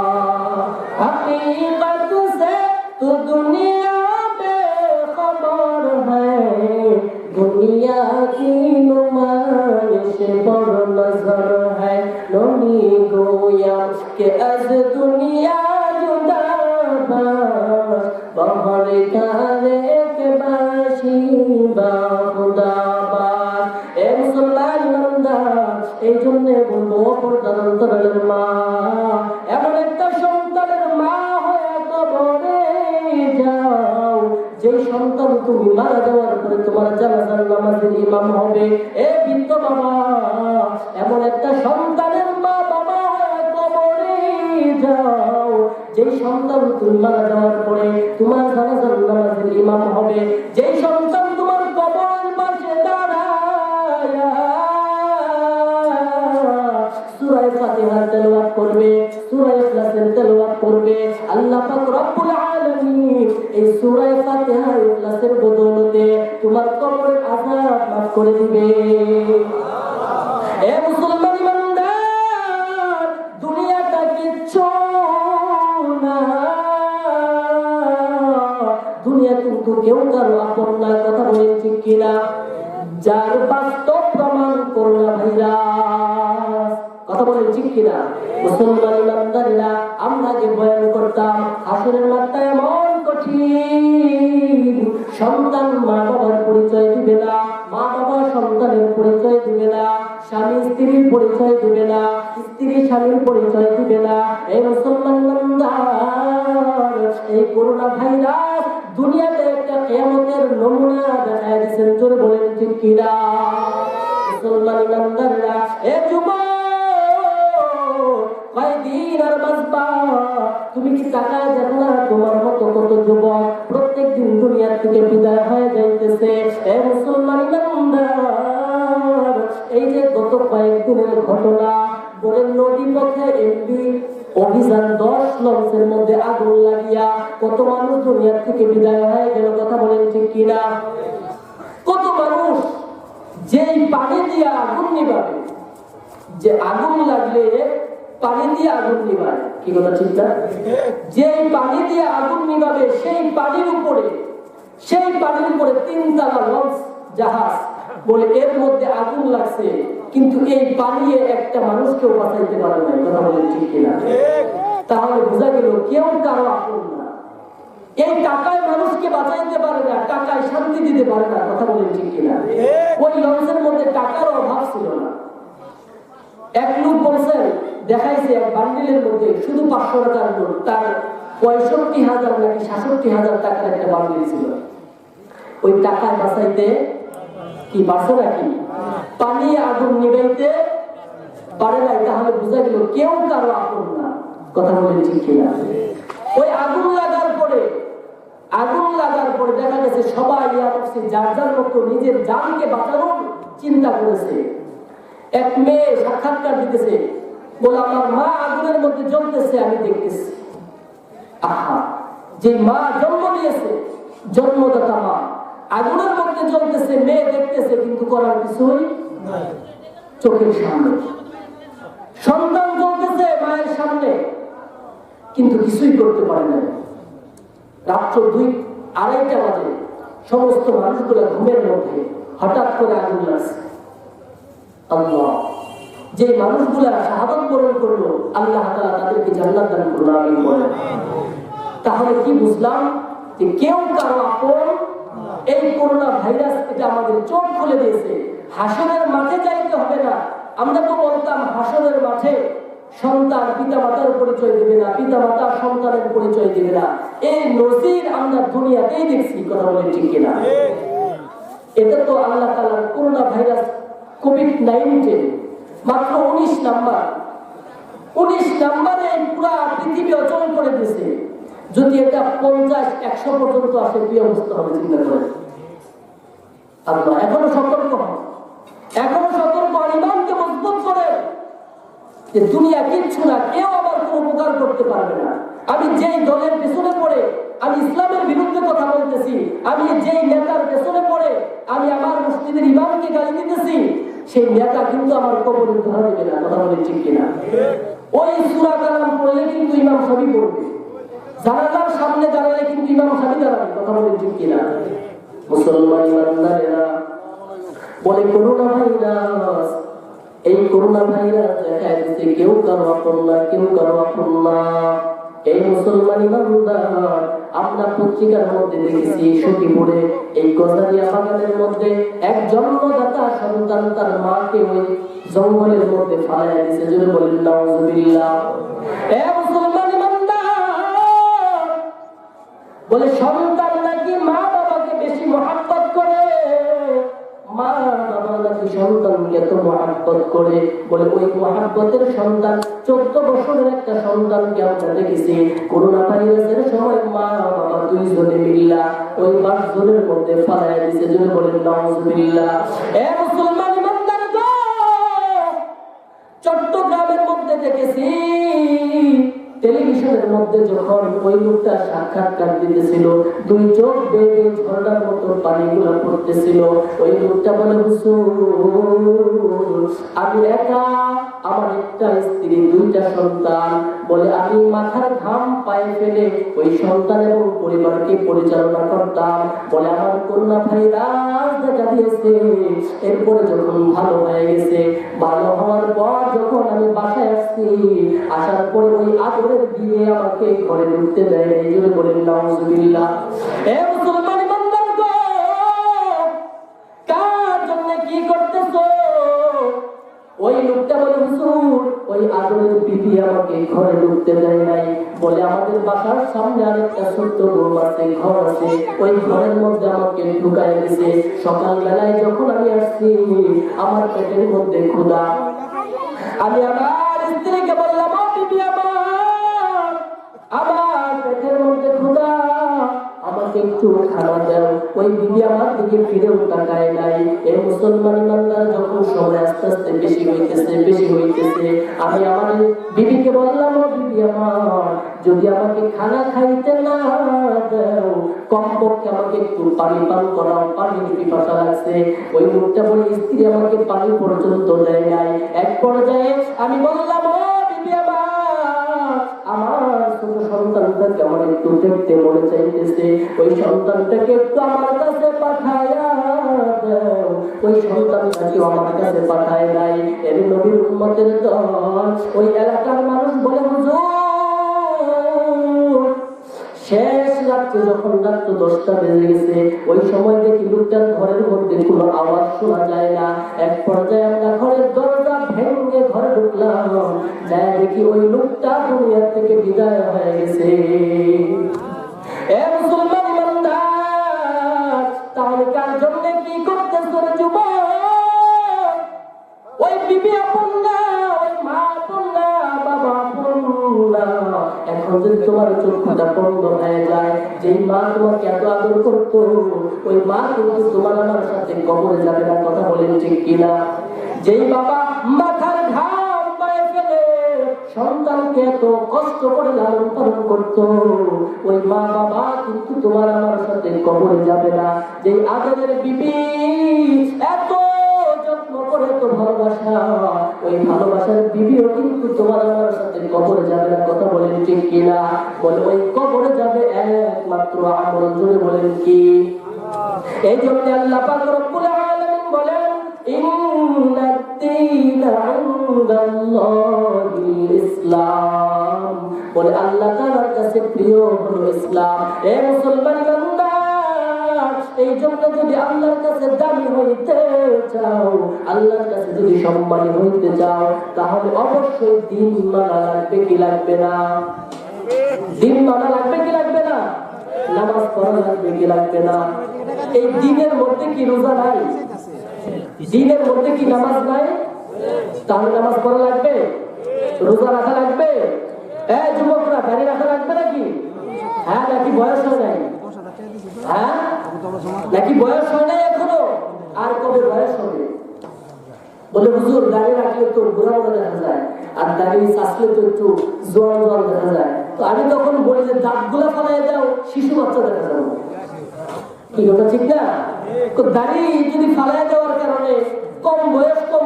हकीकत से तू दुनिया बेखबर है, दुनिया की नुमाइश पर नजर है, नमी गोया के अज दुनिया जुदा बाश, बहर कारे के बाशी बा खुदा बाश। ए मुसलमान बंदा, এই জন্য বলবো প্রধানতরের মা, এমন একটা সন্তানের মা হয়ে কবরে যাও, যে সন্তান তুমি মারা যাওয়ার পরে তোমার জানাজার নামাজের ইমাম হবে। এ বৃদ্ধ বাবা, এমন একটা সন্তানের মা বাবা হয়ে কবরে যাও, যে সন্তান তুমি মারা যাওয়ার পরে তোমার জানাজার নামাজের ইমাম হবে। যে সন্তান তোমার কবরের পাশে দাঁড়ায় সূরা ফাতিহা তেলাওয়াত করবে, সূরা ইখলাসের তেলাওয়াত করবে, আল্লাহ পাক রব্বুল আলামিন এই সূরা ফাতিহা ইখলাসের বদৌলতে তোমার কবরের আযাব মাফ করে দিবে। এ মুসলমান ইমানদার, দুনিয়াটা কিচ্ছু না, দুনিয়া কিন্তু কেউ কারো আপন না। কথা বলেন ঠিক কিনা? যার বাস্তব প্রমাণ করোনা ভাইরাস। কথা বলেন ঠিক কিনা? মুসলমান ইমানদারেরা, আমরা যে বয়ান করতাম হাসরের মাঠটা এমন কঠিন, সন্তান মা বাবার পরিচয় দিবে না, মা বাবা সন্তানের পরিচয় দিবে না, স্বামী স্ত্রীর পরিচয় দিবে না, স্ত্রী স্বামীর পরিচয় দিবে না। এই মুসলমান ইমানদার, এই করোনা ভাইরাস দুনিয়াতে একটা কিয়ামতের নমুনা দেখায় দিয়েছেন। জোরে বলেন ঠিক কিনা? মুসলমান ইমানদাররা, এ যুবক, কয়দিন আর বাঁচবা? তুমি কি তাকায় দেখো না তোমার মতো কত যুবক প্রত্যেক দিন দুনিয়া থেকে বিদায় হয়ে যাইতেছে। এ মুসলমান ইমানদার, এই যে গত কয়েকদিনের ঘটনা, বোরের নদী পথে এমপি অভিযান 10 লঞ্চের মধ্যে আগুন লাগিয়া কত মানুষ দুনিয়া থেকে বিদায় হয়ে গেল। কথা বলেন ঠিক কিনা? কত মানুষ যেই পানি দিয়ে আগুন নিভাবে, যে আগুন লাগলে পানি দিয়ে আগুন নিভায়, কি কথা ঠিক না? যেই পানি দিয়ে আগুন নিভাবে সেই পানির উপরে 3 তলা লঞ্চ জাহাজ, বলে এর মধ্যে আগুন লাগছে, কিন্তু এই পানিয়ে একটা মানুষকেও বাঁচাইতে পারে না। কথা বলেন ঠিক কিনা? তাহলে বোঝা গেল কেউ কারো আপন না। এই টাকায় মানুষকে বাঁচাইতে পারে না, টাকায় শান্তি দিতে পারে না। কথা বলেন ঠিক কিনা? ওই লঞ্চের মধ্যে টাকার অভাব ছিল না। এক লোক বলছেন দেখাইছে এক বান্ডিলের মধ্যে শুধু 500 টাকার নোট, তার 65,000 নাকি 67,000 টাকার একটা বান্ডিল ছিল। ওই টাকা বাঁচাইতে কি পারছে নাকি? পানি আগুন নিভাইতে পারে নাই, তাহলে বোঝা গেল কেউ কারো আপন না। কথা বলেন ঠিক কিনা? ওই আগুন লাগার পরে দেখা গেছে সবাই যার যার মতো নিজের জানকে বাঁচানোর চিন্তা করেছে। এক মেয়ে সাক্ষাৎকার দিতেছে, বলে আমার মা আগুনের মধ্যে জ্বলতেছে, আমি দেখতেছি। আহা, যে মা জন্ম দিয়েছে, জন্মদাতা মা আগুনের মধ্যে জ্বলতেছে, মেয়ে দেখতেছে, কিন্তু করার কিছুই চোখের সামনে। সন্তান জ্বলতেছে মায়ের সামনে, কিন্তু কিছুই করতে পারে না। রাত্র 2-2:30 বাজে, সমস্ত মানুষগুলো ঘুমের মধ্যে হঠাৎ করে আগুন লাগছে। আল্লাহ, যে মানুষগুলা শাহাদাত বরণ করলো, আল্লাহ তাআলা তাদেরকে জান্নাত দান করলো, আমিন বলেন। তাহলে কি বুঝলাম? যে কেউ কারো আপন। এই করোনা ভাইরাস এটা আমাদের চোখ খুলে দিয়েছে। হাসরের মাঠে যাইতে হবে না। আমরা তো বলতাম হাসরের মাঠে সন্তান পিতামাতার পরিচয় দিবে না, পিতামাতা সন্তানের পরিচয় দিবে না। এই নজির আমরা দুনিয়াতেই দেখছি। কথা বলেন ঠিক কিনা? এটা তো আল্লাহ তাআলার করোনা ভাইরাস কোভিড-19 মাত্র 19 নাম্বারে পুরা পৃথিবী অচল করে দিয়েছে। যদি এটা 50-100 পর্যন্ত আসে, কি অবস্থা হবে চিন্তা করেন। আল্লাহ এখনো সতর্ক হন, ইমানকে মজবুত করে যে দুনিয়া কিচ্ছু না, কেউ আমার কোনো উপকার করতে পারবে না। আমি যেই দলের পেছনে পড়ে আমি ইসলামের বিরুদ্ধে কথা বলতেছি, আমি যেই নেতার পেছনে পড়ে আমি আমার মসজিদের ইমামকে গালি দিতেছি, সেই নেতা কিন্তু আমার কবরে ধরা দেবে না। কথা বলে ঠিক কিনা? ওই সূরা কালাম পড়লে কিন্তু ইমাম সাহেব পড়বে, জানাজার সামনে দাঁড়ালে কিন্তু ইমাম সাহেব দাঁড়াবে। কথা বলে ঠিক কিনা? মুসলমান ইমানদারেরা বলে করোনা ভাইরাস, এই করোনা ভাইরাস দেখা দিচ্ছে কেউ কারো আপন না, কেউ কারো আপন না। এই মুসলমান ইমানদার, আমরা পত্রিকার মধ্যে দেখেছি সখীপুরে এই গজারিয়া বাগানের মধ্যে এক জন্মদাতা সন্তান তার মাকে ওই জঙ্গলের মধ্যে ফালাইয়া দিয়েছে। যদি বলেন নাউজুবিল্লাহ। মুসলমান ইমানদার বলে সন্তান নাকি মা বাবাকে বেশি মহব্বত করে, মা বাবা নাকি সন্তানকে এত মহব্বত করে। বলে ওই মহব্বতের সন্তান 14 বছরের একটা সন্তানকে আমরা দেখেছি করোনা ভাইরাসের সময় মা বাবা দুইজনে মিল্লা ওই বাসজনের মধ্যে ফালাইয়া দিয়েছে। যদি বলেন নাউজুবিল্লাহ। মুসলমান ইমানদার গো, চট্টগ্রামের মধ্যে দেখেছি টেলিভিশনের মধ্যে যখন ওই লোকটা সাক্ষাৎকার দিতেছিল, 2 চোখ বেয়ে ঝর্ণার মতো পানিগুলো পড়তেছিল। ওই লোকটা বলে, হুজুর আমি একা, আমার একটা স্ত্রী, 2টা সন্তান। বলে আমি মাথার ঘাম পায়ে ফেলে ওই সন্তান এবং পরিবারকে পরিচালনা করতাম। বলে আমার করোনা ভাইরাস দেখা দিয়েছে। এরপরে যখন ভালো হয়ে গেছে, ভালো হওয়ার পর যখন আমি বাসায় আসছি, আসার পরে ওই আদরের দিয়ে আমাকে ঘরে ঢুকতে দেয়। এই জন্য বলেন নাউজুবিল্লাহ। মুসলমান ইমানদার গো, কার জন্য কি করতেছো? ওই লোকটা বলে, হুজুর ওই আদরের বিবি আমাকে ঘরে ঢুকতে দেয় নাই। বলে আমাদের বাসার সামনে আরেকটা ছোট্ট রুম আছে, ঘর আছে, ওই ঘরের মধ্যে আমাকে ঢুকায় দিয়েছে। সকালবেলায় যখন আমি আসছি, আমার পেটের মধ্যে ক্ষুধা। আমি আমার স্ত্রীকে বললাম, বিবি আমার পেটের মধ্যে ক্ষুধা, আমাকে একটু খানা দাও। ওই বিবি আমার দিকে ফিরেও তাকায় নাই। এই মুসলমান ইমানদার যখন সময় আস্তে আস্তে বেশি হইতেছে, আমি আমার বিবিকে বললাম, ও বিবি আমার, যদি আমাকে খানা খাইতে না দাও, কমপক্ষে আমাকে একটু পানি পান করাও, পানির পিপাসা লাগছে। ওই লোকটা বলে, স্ত্রী আমাকে পানি পর্যন্ত দেয় নাই। এক পর্যায়ে আমি বললাম, ও বিবি আমার ছোট সন্তানটাকে আমার একটু দেখতে মনে চাইতেছে, ওই সন্তানটাকে একটু আমার কাছে পাঠায়া দাও। ওই সন্তানটাকে আমার কাছে পাঠায় নাই। এর নবীর উম্মতের দল। ওই এলাকার মানুষ বলে, হুজুর শেষ রাত্রে যখন রাত্র 10টা বেজে গেছে, ওই সময় দেখি লোকটার ঘরের মধ্যে কোনো আওয়াজ শোনা যায় না। এক পর্যায়ে আমরা ঘরের দরজা ভেঙে ঘরে ঢুকলাম, যাই দেখি ওই লোকটা দুনিয়া থেকে বিদায় হয়ে গেছে। এ মুসলমান ইমানদার, তাহলে কার জন্য কি করতেছ রে যুবক? ওই বিবি আপন না, ওই মা আপন না, বাবা আপন না। এখন যদি তোমার চক্ষুটা বন্ধ হয়ে যায়, যেই মা তোমাকে এত আদর করতো, ওই মা কিন্তু তোমার আমার সাথে কবরে যাবে না। কথা বলেন ঠিক কিনা? যেই বাবা মাথার ঘাম পায়ে ফেলে সন্তানকে এত কষ্ট করে লালন পালন করতো, ওই মা বাবা কিন্তু তোমার আমার সাথে কবরে যাবে না। যেই আদরের বিবি এত যত্ন করে তো ভালোবাসা, ওই ভালোবাসার বিবিও কিন্তু তোমার আমার সাথে কবরে যাবে না। কথা বলেন ঠিক কিনা? বলে ওই কবরে যাবে একমাত্র আমল। জোরে বলেন কি? এই জন্য আল্লাহ পাক রব্বুল আলামিন বলেন, ইন্নাদ-দীনা ইনদাল্লাহিল ইসলাম। বলে আল্লাহ তাআলার কাছে প্রিয় হলো ইসলাম। এ মুসলমান বান্দা, এই জন্য যদি আল্লাহর কাছে দামি হইতে চাও, আল্লাহর কাছে যদি সম্মানী হইতে চাও, তাহলে অবশ্যই দিন মানা লাগবে কি লাগবে না? দিন মানা লাগবে কি লাগবে না? নামাজ পড়া লাগবে কি লাগবে না? এই দিনের মধ্যে কি রোজা নাই? দিনের মধ্যে কি নামাজ নাই? তাহলে নামাজ পড়া লাগবে, রোজা রাখা লাগবে। যুবকরা দাড়ি রাখা লাগবে নাকি? হ্যাঁ, নাকি বয়স হয় নাই? হ্যাঁ, নাকি বয়স হয় নাই এখনো? আর কবে বয়স হবে? বলে হুজুর দাড়ি রাখলে তো বুড়া বুড়া দেখা যায়, আর দাড়ি চাষলে তো একটু জোয়ান জোয়ান দেখা যায়। তো আমি তখন বলি যে দাঁতগুলা ফালাই দাও, শিশু বাচ্চা দেখা যাবে। কি কথা ঠিক না? তো দাড়ি যদি ফালাই দেওয়ার কারণে কম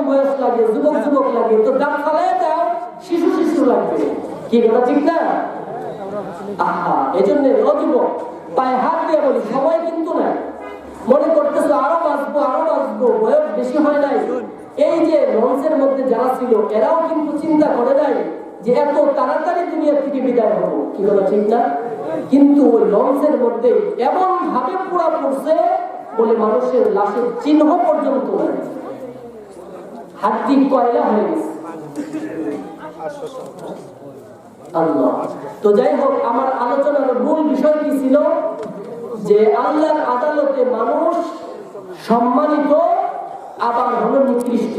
বয়স লাগে, যুবক লাগে, তো দাঁত ফালাই দাও, শিশু লাগবে। কি কথা ঠিক না? এই জন্য যুবক পায়ে হাত দিয়ে বলি, সময় কিন্তু নাই। মনে করতেছো আরো বাঁচবো, বয়স বেশি হয় নাই। এই যে লঞ্চের মধ্যে যারা ছিল, এরাও কিন্তু চিন্তা করে নাই যে এত তাড়াতাড়ি দুনিয়া থেকে বিদায় হবো। কি কথা ঠিক না? কিন্তু ওই লঞ্চের মধ্যে এমন ভাবে পোড়া পড়ছে, বলে মানুষের লাশের চিহ্ন পর্যন্ত নাই, হাড্ডি কয়লা হয়ে গেছে। আল্লাহ। তো যাই হোক, আমার আলোচনার মূল বিষয় কি ছিল? যে আল্লাহর আদালতে মানুষ সম্মানিত, আবার হলো নিকৃষ্ট।